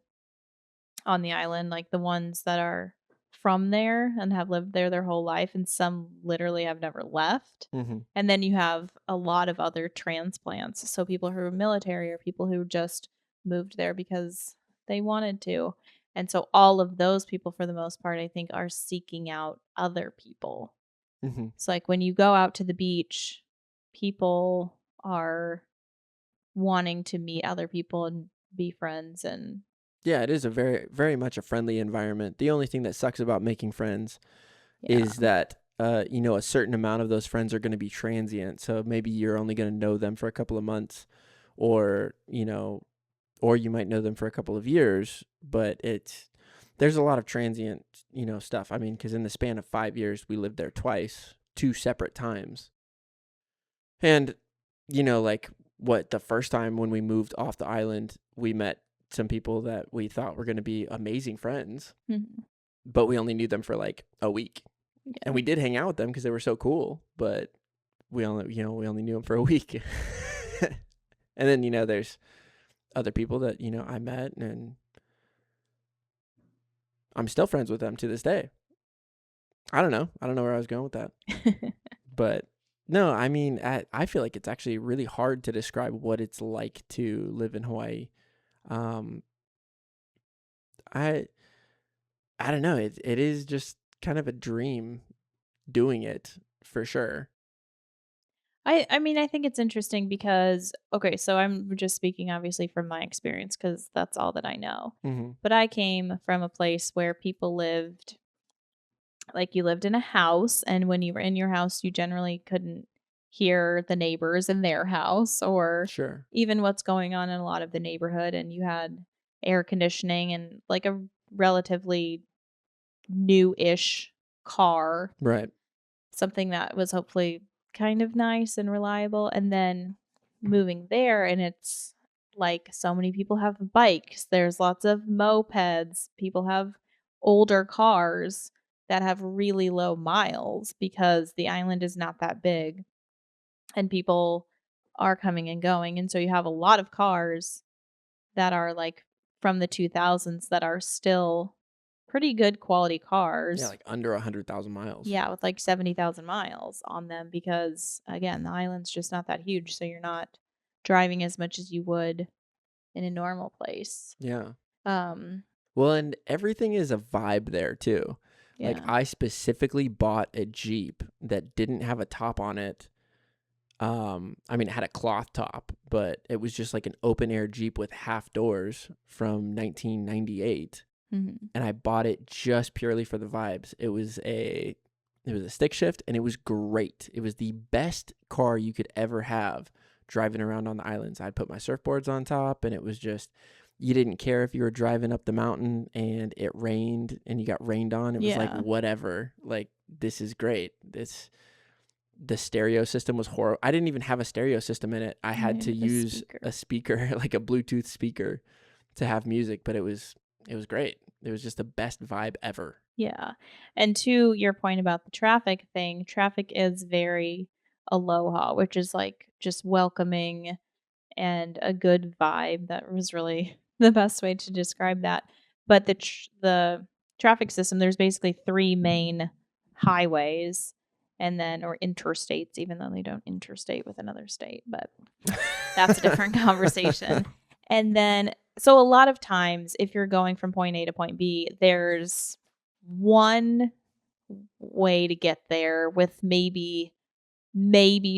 [SPEAKER 2] on the island, like the ones that are from there and have lived there their whole life, and some literally have never left. And then you have a lot of other transplants. So people who are military or people who just moved there because they wanted to. And so all of those people, for the most part, I think are seeking out other people. It's like when you go out to the beach, people are wanting to meet other people and be friends and
[SPEAKER 1] Yeah, it is a very, very much a friendly environment. The only thing that sucks about making friends
[SPEAKER 2] Yeah.
[SPEAKER 1] is that, a certain amount of those friends are going to be transient. So maybe you're only going to know them for a couple of months, or, or you might know them for a couple of years, but there's a lot of transient, stuff. I mean, because in the span of 5 years, we lived there twice, 2 separate times. And, like the first time when we moved off the island, we met some people that we thought were going to be amazing friends,
[SPEAKER 2] Mhm.
[SPEAKER 1] but we only knew them for like a week.
[SPEAKER 2] Yeah.
[SPEAKER 1] And we did hang out with them because they were so cool, but we only knew them for a week. And then, there's other people that, I met, and I'm still friends with them to this day. I don't know where I was going with that. But no, I mean, I feel like it's actually really hard to describe what it's like to live in Hawaii. I don't know. It is just kind of a dream doing it for sure.
[SPEAKER 2] I mean, I think it's interesting because, okay, so I'm just speaking obviously from my experience because that's all that I know.
[SPEAKER 1] Mm-hmm.
[SPEAKER 2] But I came from a place where people lived, like you lived in a house, and when you were in your house, you generally couldn't hear the neighbors in their house or
[SPEAKER 1] Sure.
[SPEAKER 2] even what's going on in a lot of the neighborhood. And you had air conditioning and like a relatively new ish car,
[SPEAKER 1] Right.
[SPEAKER 2] something that was hopefully kind of nice and reliable. And then moving there, and it's like so many people have bikes, there's lots of mopeds, people have older cars that have really low miles because the island is not that big and people are coming and going. And so you have a lot of cars that are like from the 2000s that are still pretty good quality cars.
[SPEAKER 1] Yeah, like under 100,000 miles.
[SPEAKER 2] Yeah, with like 70,000 miles on them because, again, the island's just not that huge. So you're not driving as much as you would in a normal place.
[SPEAKER 1] Yeah.
[SPEAKER 2] Um,
[SPEAKER 1] Well, and everything is a vibe there too. Like,
[SPEAKER 2] yeah.
[SPEAKER 1] I specifically bought a Jeep that didn't have a top on it. I mean, it had a cloth top, but it was just like an open air Jeep with half doors from 1998.
[SPEAKER 2] Mm-hmm.
[SPEAKER 1] And I bought it just purely for the vibes. It was a stick shift, and it was great. It was the best car you could ever have driving around on the islands. I'd put my surfboards on top, and it was just, you didn't care if you were driving up the mountain and it rained and you got rained on. It was like,
[SPEAKER 2] Yeah.
[SPEAKER 1] whatever. Like, this is great. The stereo system was horrible. I didn't even have a stereo system in it. I had to use a speaker, like a Bluetooth speaker, to have music, but it was great. It was just the best vibe ever.
[SPEAKER 2] Yeah. And to your point about the traffic thing, traffic is very aloha, which is like just welcoming and a good vibe. That was really the best way to describe that. But the traffic system, there's basically three main highways and then or interstates, even though they don't interstate with another state, but that's a different conversation. And then so a lot of times if you're going from point A to point B, there's one way to get there with maybe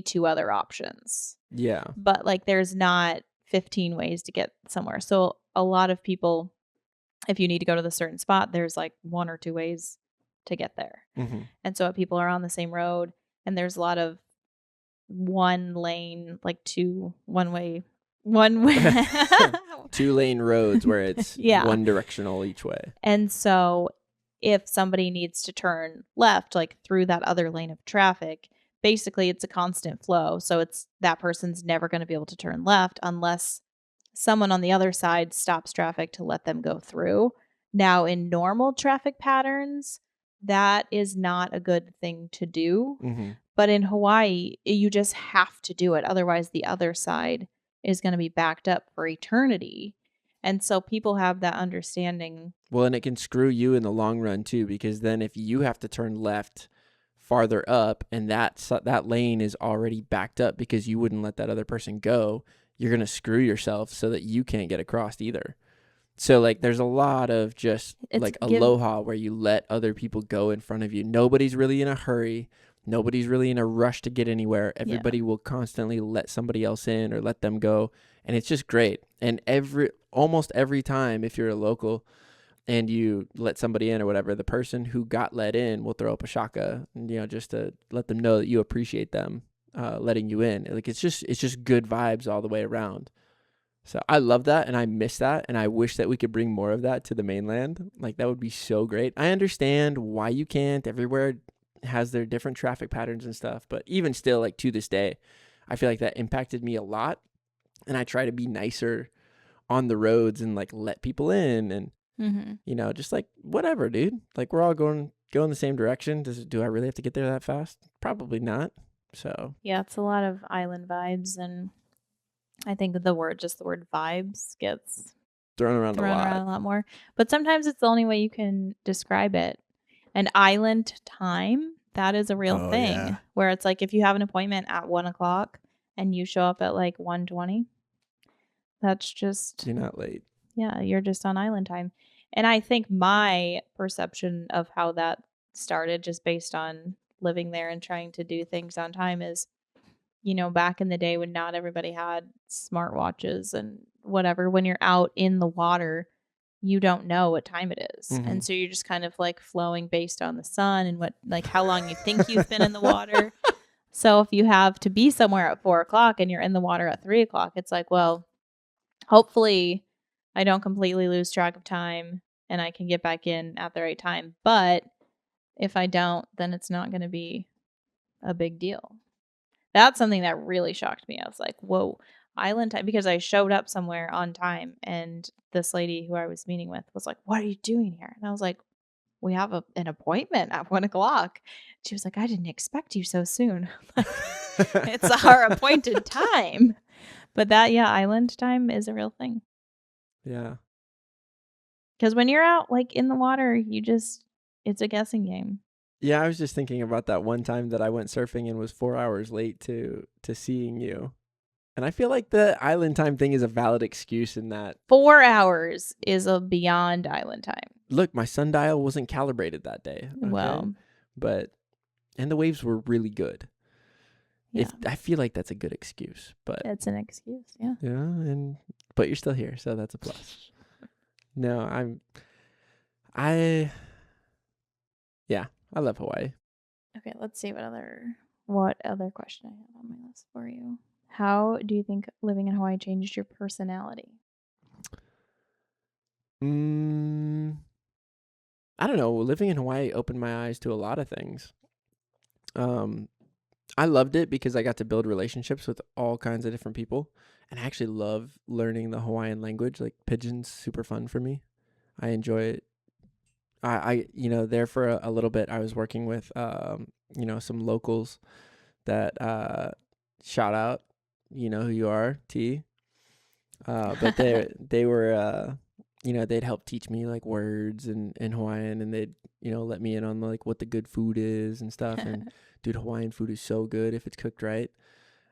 [SPEAKER 2] two other options.
[SPEAKER 1] Yeah.
[SPEAKER 2] But like there's not 15 ways to get somewhere. So a lot of people, if you need to go to the certain spot, there's like one or two ways to get there.
[SPEAKER 1] Mm-hmm.
[SPEAKER 2] And so people are on the same road and there's a lot of one lane, like one way
[SPEAKER 1] 2-lane roads where it's
[SPEAKER 2] Yeah.
[SPEAKER 1] one directional each way.
[SPEAKER 2] And so if somebody needs to turn left, like through that other lane of traffic, basically it's a constant flow. So it's that person's never going to be able to turn left unless someone on the other side stops traffic to let them go through. Now, in normal traffic patterns, that is not a good thing to do.
[SPEAKER 1] Mm-hmm.
[SPEAKER 2] But in Hawaii, you just have to do it. Otherwise, the other side is going to be backed up for eternity. And so people have that understanding.
[SPEAKER 1] Well, and it can screw you in the long run too, because then if you have to turn left farther up and that lane is already backed up because you wouldn't let that other person go, you're going to screw yourself so that you can't get across either. So like there's a lot of just aloha where you let other people go in front of you. Nobody's really in a hurry. Nobody's really in a rush to get anywhere. Everybody will constantly let somebody else in or let them go. And it's just great. And almost every time, if you're a local and you let somebody in or whatever, the person who got let in will throw up a shaka, just to let them know that you appreciate them letting you in. Like, it's just good vibes all the way around. So I love that, and I miss that, and I wish that we could bring more of that to the mainland. Like, that would be so great. I understand why you can't. Everywhere has their different traffic patterns and stuff, but even still, like, to this day, I feel like that impacted me a lot, and I try to be nicer on the roads and, like, let people in and, just, like, whatever, dude. Like, we're all going the same direction. Do I really have to get there that fast? Probably not. So
[SPEAKER 2] yeah, it's a lot of island vibes, and I think the word vibes gets
[SPEAKER 1] thrown around a
[SPEAKER 2] lot more. But sometimes it's the only way you can describe it. An island time, that is a real thing. Yeah. Where it's like if you have an appointment at 1:00 and you show up at like 1:20, that's just,
[SPEAKER 1] you're not late.
[SPEAKER 2] Yeah, you're just on island time. And I think my perception of how that started, just based on living there and trying to do things on time, is, back in the day when not everybody had smartwatches and whatever, when you're out in the water, you don't know what time it is. And so you're just kind of like flowing based on the sun and how long you think you've been in the water. So if you have to be somewhere at 4:00 and you're in the water at 3:00, it's like, well, hopefully I don't completely lose track of time and I can get back in at the right time. But if I don't, then it's not going to be a big deal. That's something that really shocked me. I was like, whoa, island time, because I showed up somewhere on time and this lady who I was meeting with was like, what are you doing here? And I was like, we have an appointment at 1:00. She was like, I didn't expect you so soon. It's our appointed time. But island time is a real thing.
[SPEAKER 1] Yeah.
[SPEAKER 2] Because when you're out like in the water, it's a guessing game.
[SPEAKER 1] Yeah, I was just thinking about that one time that I went surfing and was 4 hours late to seeing you. And I feel like the island time thing is a valid excuse in that.
[SPEAKER 2] 4 hours is a beyond island time.
[SPEAKER 1] Look, my sundial wasn't calibrated that day. Okay?
[SPEAKER 2] Well.
[SPEAKER 1] And the waves were really good.
[SPEAKER 2] Yeah.
[SPEAKER 1] I feel like that's a good excuse, but
[SPEAKER 2] it's an excuse, yeah.
[SPEAKER 1] Yeah, but you're still here, so that's a plus. No, I love Hawaii.
[SPEAKER 2] Okay, let's see what other question I have on my list for you. How do you think living in Hawaii changed your personality?
[SPEAKER 1] I don't know. Living in Hawaii opened my eyes to a lot of things. I loved it because I got to build relationships with all kinds of different people. And I actually love learning the Hawaiian language. Like, Pidgin's super fun for me. I enjoy it. I there for a little bit, I was working with, some locals that, shout out, you know who you are, T. But they were, they'd help teach me like words in Hawaiian, and they'd, let me in on like what the good food is and stuff. And dude, Hawaiian food is so good if it's cooked right.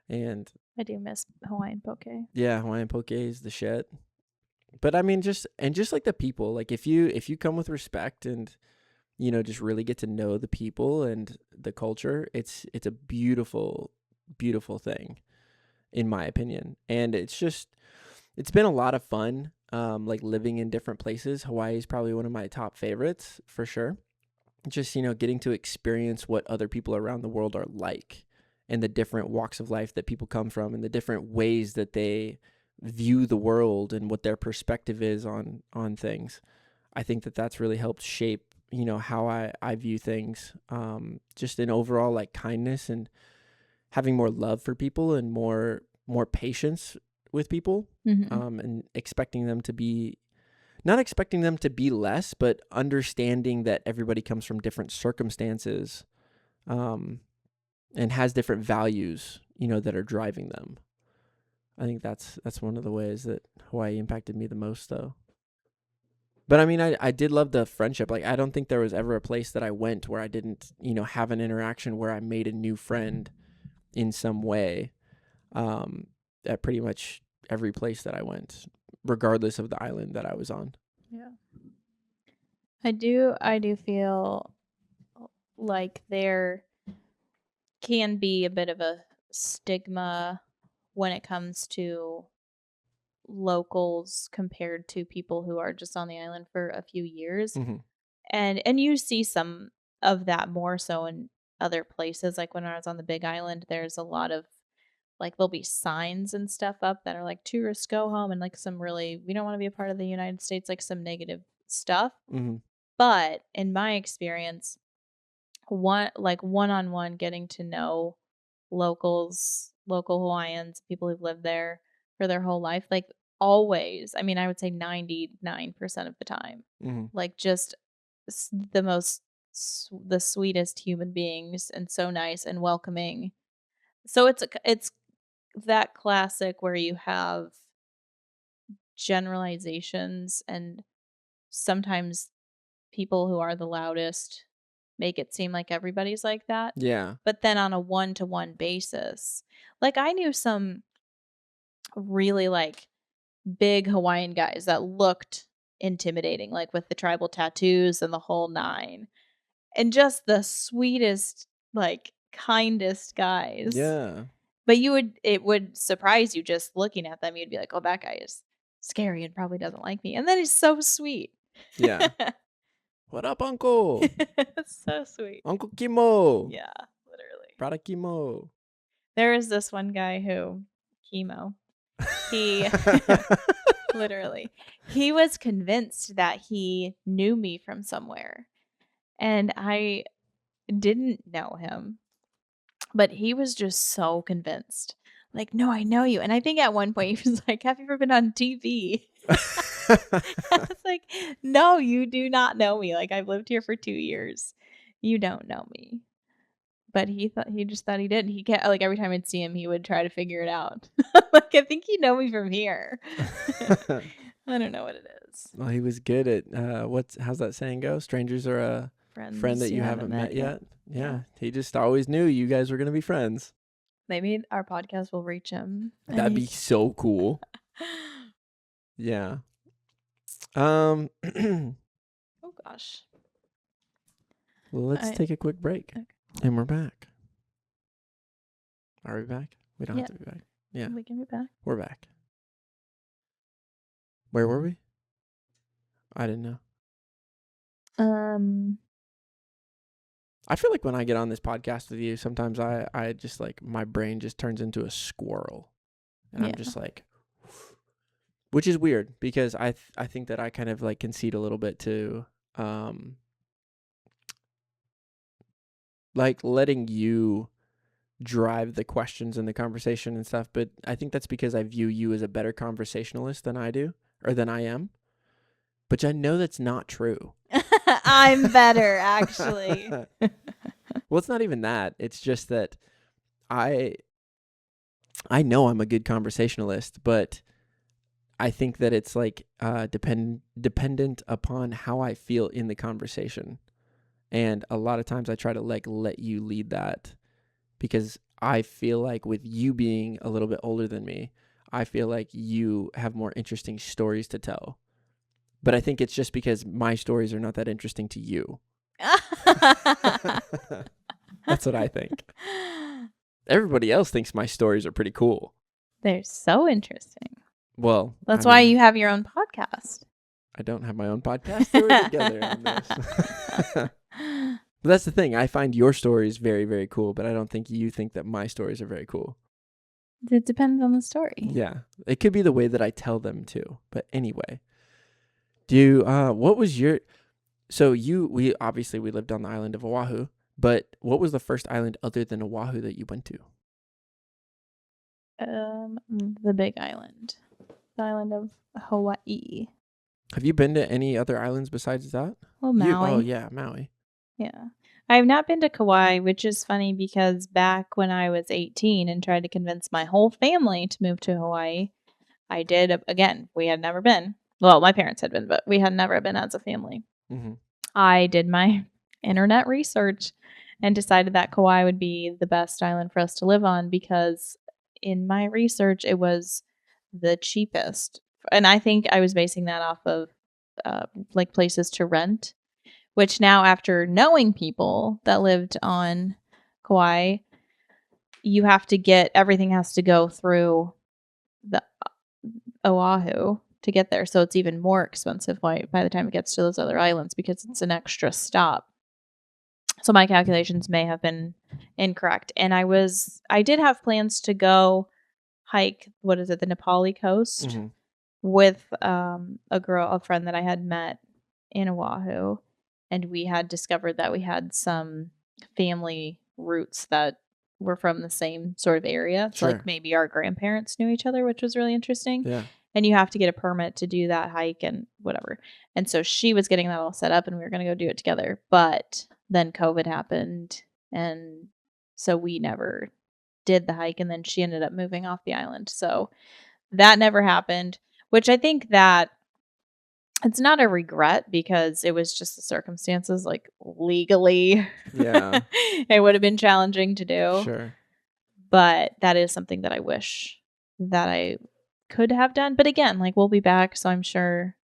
[SPEAKER 1] And
[SPEAKER 2] I do miss Hawaiian poke.
[SPEAKER 1] Yeah, Hawaiian poke is the shit. But I mean, just like the people, like if you come with respect and, just really get to know the people and the culture, it's a beautiful, beautiful thing, in my opinion. And it's been a lot of fun, like living in different places. Hawaii is probably one of my top favorites for sure. Just, getting to experience what other people around the world are like, and the different walks of life that people come from, and the different ways that they view the world and what their perspective is on things. I think that that's really helped shape, how I view things, just in overall like kindness and having more love for people and more patience with people, and not expecting them to be less, but understanding that everybody comes from different circumstances, and has different values, that are driving them. I think that's one of the ways that Hawaii impacted me the most, though. But I mean, I did love the friendship. Like, I don't think there was ever a place that I went where I didn't, have an interaction where I made a new friend in some way, at pretty much every place that I went, regardless of the island that I was on.
[SPEAKER 2] Yeah. I do feel like can be a bit of a stigma when it comes to locals compared to people who are just on the island for a few years.
[SPEAKER 1] Mhm.
[SPEAKER 2] And you see some of that more so in other places. Like when I was on the Big Island, there's a lot of like there'll be signs and stuff up that are like tourists go home, and like some really we don't want to be a part of the United States, like some negative stuff.
[SPEAKER 1] Mhm.
[SPEAKER 2] But in my experience, one-on-one getting to know locals, local Hawaiians, people who've lived there for their whole life, like always, I mean, I would say 99% of the time,
[SPEAKER 1] Mhm.
[SPEAKER 2] like just the most the sweetest human beings and so nice and welcoming. So it's that classic where you have generalizations, and sometimes people who are the loudest make it seem like everybody's like that.
[SPEAKER 1] Yeah.
[SPEAKER 2] But then on a one-to-one basis, like I knew some really like big Hawaiian guys that looked intimidating, like with the tribal tattoos and the whole nine, and just the sweetest, like kindest guys.
[SPEAKER 1] Yeah.
[SPEAKER 2] But it would surprise you just looking at them. You'd be like, "Oh, that guy is scary and probably doesn't like me." And then he's so sweet.
[SPEAKER 1] Yeah. What up, Uncle?
[SPEAKER 2] So sweet.
[SPEAKER 1] Uncle Kimo.
[SPEAKER 2] Yeah, literally.
[SPEAKER 1] Brother Kimo.
[SPEAKER 2] There is this one guy who, Chemo, he literally, he was convinced that he knew me from somewhere. And I didn't know him, but he was just so convinced. Like, no, I know you. And I think at one point he was like, "Have you ever been on TV?" I was like, "No, you do not know me. Like, I've lived here for 2 years. You don't know me." But he just thought he did. He kept like every time I'd see him, he would try to figure it out. Like, I think you know me from here. I don't know what it is.
[SPEAKER 1] Well, he was good at how's that saying go? Strangers are a friend that you haven't met yet. Yeah. He just always knew you guys were gonna be friends.
[SPEAKER 2] Maybe our podcast will reach him.
[SPEAKER 1] That'd be so cool. Yeah. Oh
[SPEAKER 2] gosh.
[SPEAKER 1] Well, let's take a quick break.
[SPEAKER 2] Okay.
[SPEAKER 1] And we're back. Are we back? We don't have to be back. Yeah.
[SPEAKER 2] We can be back.
[SPEAKER 1] We're back. Where were we? I didn't know. I feel like when I get on this podcast with you, sometimes I just like my brain just turns into a squirrel. And I'm just like, which is weird because I think that I kind of like concede a little bit to like letting you drive the questions and the conversation and stuff, but I think that's because I view you as a better conversationalist than I do, or than I am. But I know that's not true.
[SPEAKER 2] I'm better, actually.
[SPEAKER 1] Well, it's not even that. It's just that I know I'm a good conversationalist, but I think that it's like dependent upon how I feel in the conversation. And a lot of times I try to like let you lead that because I feel like with you being a little bit older than me, I feel like you have more interesting stories to tell. But I think it's just because my stories are not that interesting to you. That's what I think. Everybody else thinks my stories are pretty cool.
[SPEAKER 2] They're so interesting.
[SPEAKER 1] Well,
[SPEAKER 2] that's why you have your own podcast.
[SPEAKER 1] I don't have my own podcast. We're together on this. But that's the thing. I find your stories very, very cool, but I don't think you think that my stories are very cool.
[SPEAKER 2] It depends on the story.
[SPEAKER 1] Yeah. It could be the way that I tell them too. But anyway, what was your, so we lived on the island of Oahu, but what was the first island other than Oahu that you went to?
[SPEAKER 2] The Big Island. The island of Hawaii.
[SPEAKER 1] Have you been to any other islands besides that?
[SPEAKER 2] Well, Maui.
[SPEAKER 1] Oh, yeah, Maui.
[SPEAKER 2] Yeah. I've not been to Kauai, which is funny because back when I was 18 and tried to convince my whole family to move to Hawaii, I did. Again, we had never been. Well, my parents had been, but we had never been as a family.
[SPEAKER 1] Mm-hmm.
[SPEAKER 2] I did my internet research and decided that Kauai would be the best island for us to live on because in my research, it was the cheapest. And I think I was basing that off of like places to rent, which now after knowing people that lived on Kauai, you have to everything has to go through the Oahu to get there. So it's even more expensive by the time it gets to those other islands because it's an extra stop. So my calculations may have been incorrect. And I did have plans to go hike, what is it, the Nepali coast
[SPEAKER 1] Mhm.
[SPEAKER 2] with a friend that I had met in Oahu. And we had discovered that we had some family roots that were from the same sort of area. So
[SPEAKER 1] Sure.
[SPEAKER 2] like maybe our grandparents knew each other, which was really interesting.
[SPEAKER 1] Yeah.
[SPEAKER 2] And you have to get a permit to do that hike and whatever. And so she was getting that all set up and we were going to go do it together. But then COVID happened. And so we never did the hike. And then she ended up moving off the island. So that never happened, which I think that it's not a regret because it was just the circumstances, like legally.
[SPEAKER 1] Yeah.
[SPEAKER 2] It would have been challenging to do.
[SPEAKER 1] Sure.
[SPEAKER 2] But that is something that I wish that I could have done. But again, like we'll be back, so I'm sure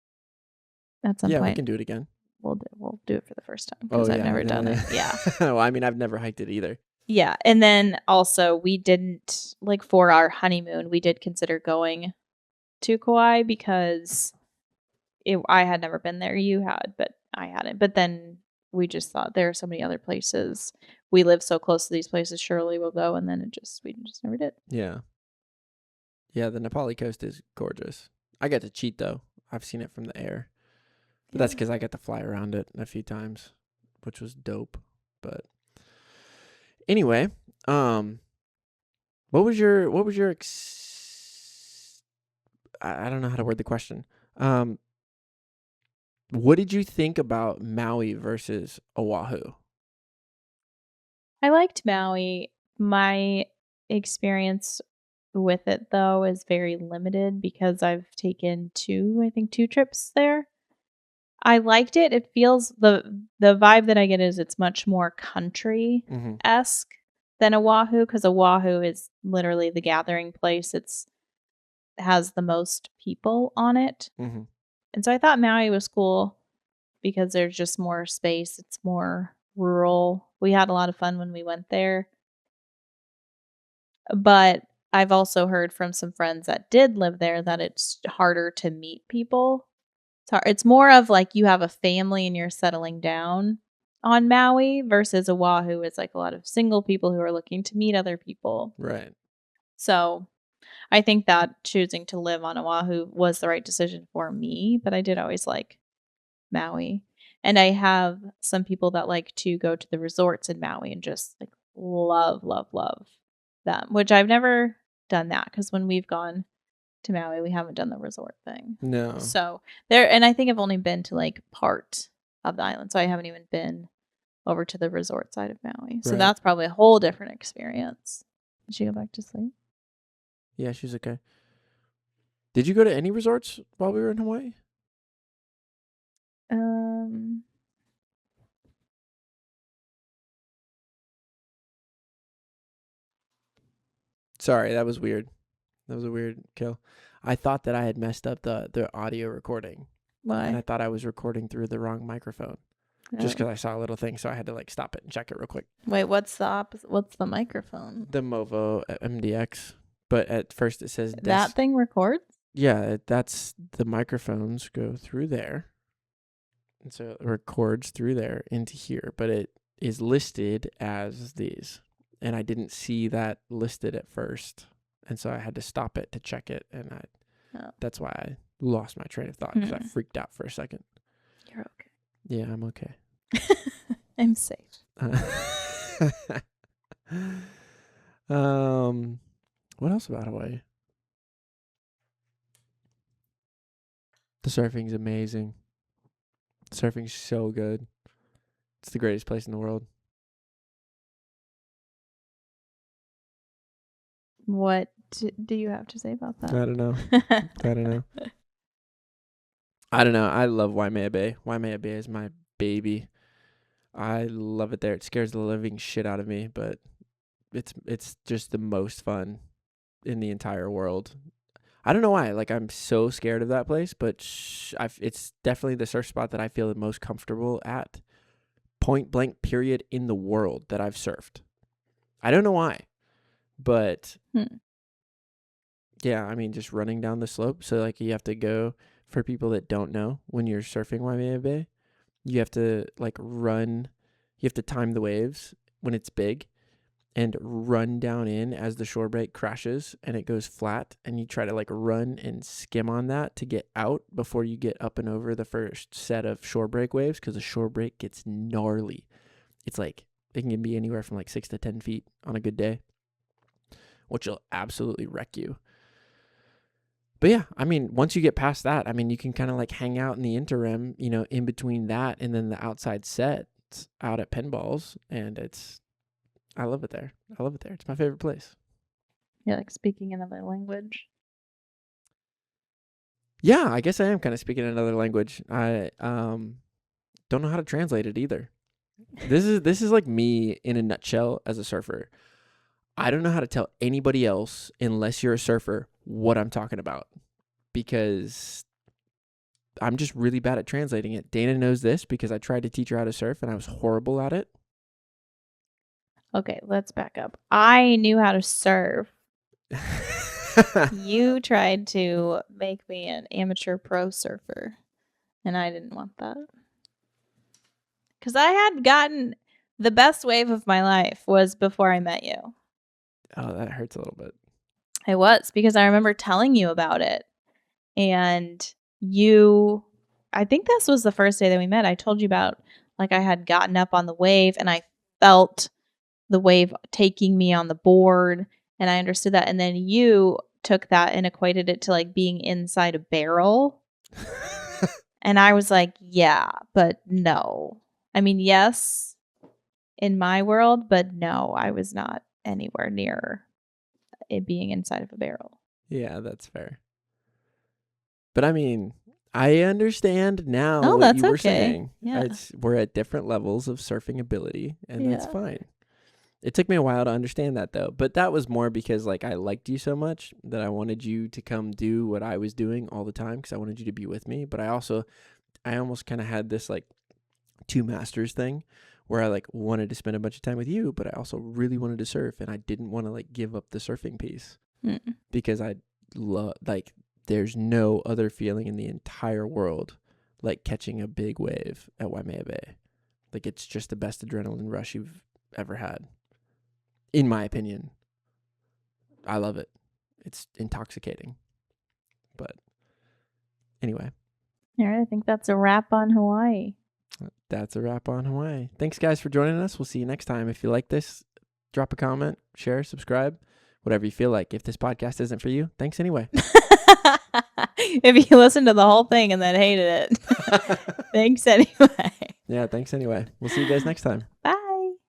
[SPEAKER 2] at some
[SPEAKER 1] Yeah, we
[SPEAKER 2] point
[SPEAKER 1] can do it again.
[SPEAKER 2] we'll do it for the first time because I've never done it. Yeah.
[SPEAKER 1] Well, I mean, I've never hiked it either.
[SPEAKER 2] Yeah. And then also we didn't like for our honeymoon, we did consider going to Kauai because I had never been there. You had, but I hadn't. But then we just thought there are so many other places. We live so close to these places. Surely we'll go, and then we just never did.
[SPEAKER 1] Yeah. Yeah, the Nepali coast is gorgeous. I get to cheat though. I've seen it from the air, but that's because I got to fly around it a few times, which was dope. But anyway, what was your I don't know how to word the question. What did you think about Maui versus Oahu?
[SPEAKER 2] I liked Maui. My experience with it though is very limited because I've taken two trips there. I liked it. It feels the vibe that I get is it's much more country esque than Oahu because Oahu is literally the gathering place. It has the most people on it, and so I thought Maui was cool because there's just more space. It's more rural. We had a lot of fun when we went there. But I've also heard from some friends that did live there that it's harder to meet people. It's more of like you have a family and you're settling down on Maui versus Oahu. It's like a lot of single people who are looking to meet other people.
[SPEAKER 1] Right.
[SPEAKER 2] So I think that choosing to live on Oahu was the right decision for me, but I did always like Maui. And I have some people that like to go to the resorts in Maui and just like love them, which I've never done that because when we've gone to Maui, we haven't done the resort thing.
[SPEAKER 1] No.
[SPEAKER 2] So and I think I've only been to like part of the island, so I haven't even been over to the resort side of Maui. So that's probably a whole different experience. Did she go back to sleep?
[SPEAKER 1] Yeah, she's okay. Did you go to any resorts while we were in Hawaii? Sorry, that was weird. That was a weird kill. I thought that I had messed up the audio recording.
[SPEAKER 2] Why?
[SPEAKER 1] And I thought I was recording through the wrong microphone. Just because I saw a little thing, so I had to like stop it and check it real quick.
[SPEAKER 2] Wait, what's the opposite? What's the microphone?
[SPEAKER 1] The Movo MDX. But at first it says...
[SPEAKER 2] that thing records?
[SPEAKER 1] Yeah, that's the microphones go through there. And so it records through there into here. But it is listed as these. And I didn't see that listed at first. And so I had to stop it to check it. And that's why I lost my train of thought because I freaked out for a second.
[SPEAKER 2] You're okay.
[SPEAKER 1] Yeah, I'm okay.
[SPEAKER 2] I'm safe.
[SPEAKER 1] What else about Hawaii? The surfing's amazing. Surfing's so good. It's the greatest place in the world.
[SPEAKER 2] What do you have to say about that?
[SPEAKER 1] I don't know. I don't know. I love Waimea Bay. Waimea Bay is my baby. I love it there. It scares the living shit out of me, but it's just the most fun in the entire world. I don't know why. Like, I'm so scared of that place, but it's definitely the surf spot that I feel the most comfortable at. Point blank period in the world that I've surfed. I don't know why, But
[SPEAKER 2] Hmm.
[SPEAKER 1] yeah, I mean, just running down the slope. So like you have to go, for people that don't know, when you're surfing Waimea Bay, you have to like run, you have to time the waves when it's big and run down in as the shore break crashes and it goes flat, and you try to like run and skim on that to get out before you get up and over the first set of shore break waves, because the shore break gets gnarly. It's like it can be anywhere from like 6 to 10 feet on a good day, which will absolutely wreck you. But yeah, I mean, once you get past that, I mean, you can kind of like hang out in the interim, you know, in between that and then the outside sets out at Pinballs, and I love it there. I love it there. It's my favorite place.
[SPEAKER 2] You're like speaking another language.
[SPEAKER 1] Yeah, I guess I am kind of speaking another language. I don't know how to translate it either. This is like me in a nutshell as a surfer. I don't know how to tell anybody else, unless you're a surfer, what I'm talking about, because I'm just really bad at translating it. Dana knows this because I tried to teach her how to surf and I was horrible at it.
[SPEAKER 2] Okay, let's back up. I knew how to surf. You tried to make me an amateur pro surfer, and I didn't want that. Because I had gotten the best wave of my life was before I met you.
[SPEAKER 1] Oh, that hurts a little bit.
[SPEAKER 2] It was, because I remember telling you about it. And you, I think this was the first day that we met. I told you about, like, I had gotten up on the wave and I felt the wave taking me on the board, and I understood that. And then you took that and equated it to like being inside a barrel. And I was like, yeah, but no. I mean, yes, in my world, but no, I was not anywhere near it being inside of a barrel.
[SPEAKER 1] Yeah, that's fair. But I mean, I understand now
[SPEAKER 2] Oh,
[SPEAKER 1] what
[SPEAKER 2] that's
[SPEAKER 1] you were
[SPEAKER 2] okay.
[SPEAKER 1] saying.
[SPEAKER 2] Yeah.
[SPEAKER 1] We're at different levels of surfing ability, and that's
[SPEAKER 2] Yeah.
[SPEAKER 1] fine. It took me a while to understand that, though. But that was more because like I liked you so much that I wanted you to come do what I was doing all the time, because I wanted you to be with me. But I almost kind of had this like two masters thing where I like wanted to spend a bunch of time with you, but I also really wanted to surf, and I didn't want to like give up the surfing piece because I love, like, there's no other feeling in the entire world like catching a big wave at Waimea Bay. Like, it's just the best adrenaline rush you've ever had, in my opinion. I love it. It's intoxicating. But anyway,
[SPEAKER 2] All right, I think that's a wrap on Hawaii.
[SPEAKER 1] that's a wrap on Hawaii. Thanks, guys, for joining us. We'll see you next time. If you like this, drop a comment, share, subscribe, whatever you feel like. If this podcast isn't for you, thanks anyway.
[SPEAKER 2] If you listened to the whole thing and then hated it, thanks anyway.
[SPEAKER 1] Yeah, thanks anyway. We'll see you guys next time.
[SPEAKER 2] Bye.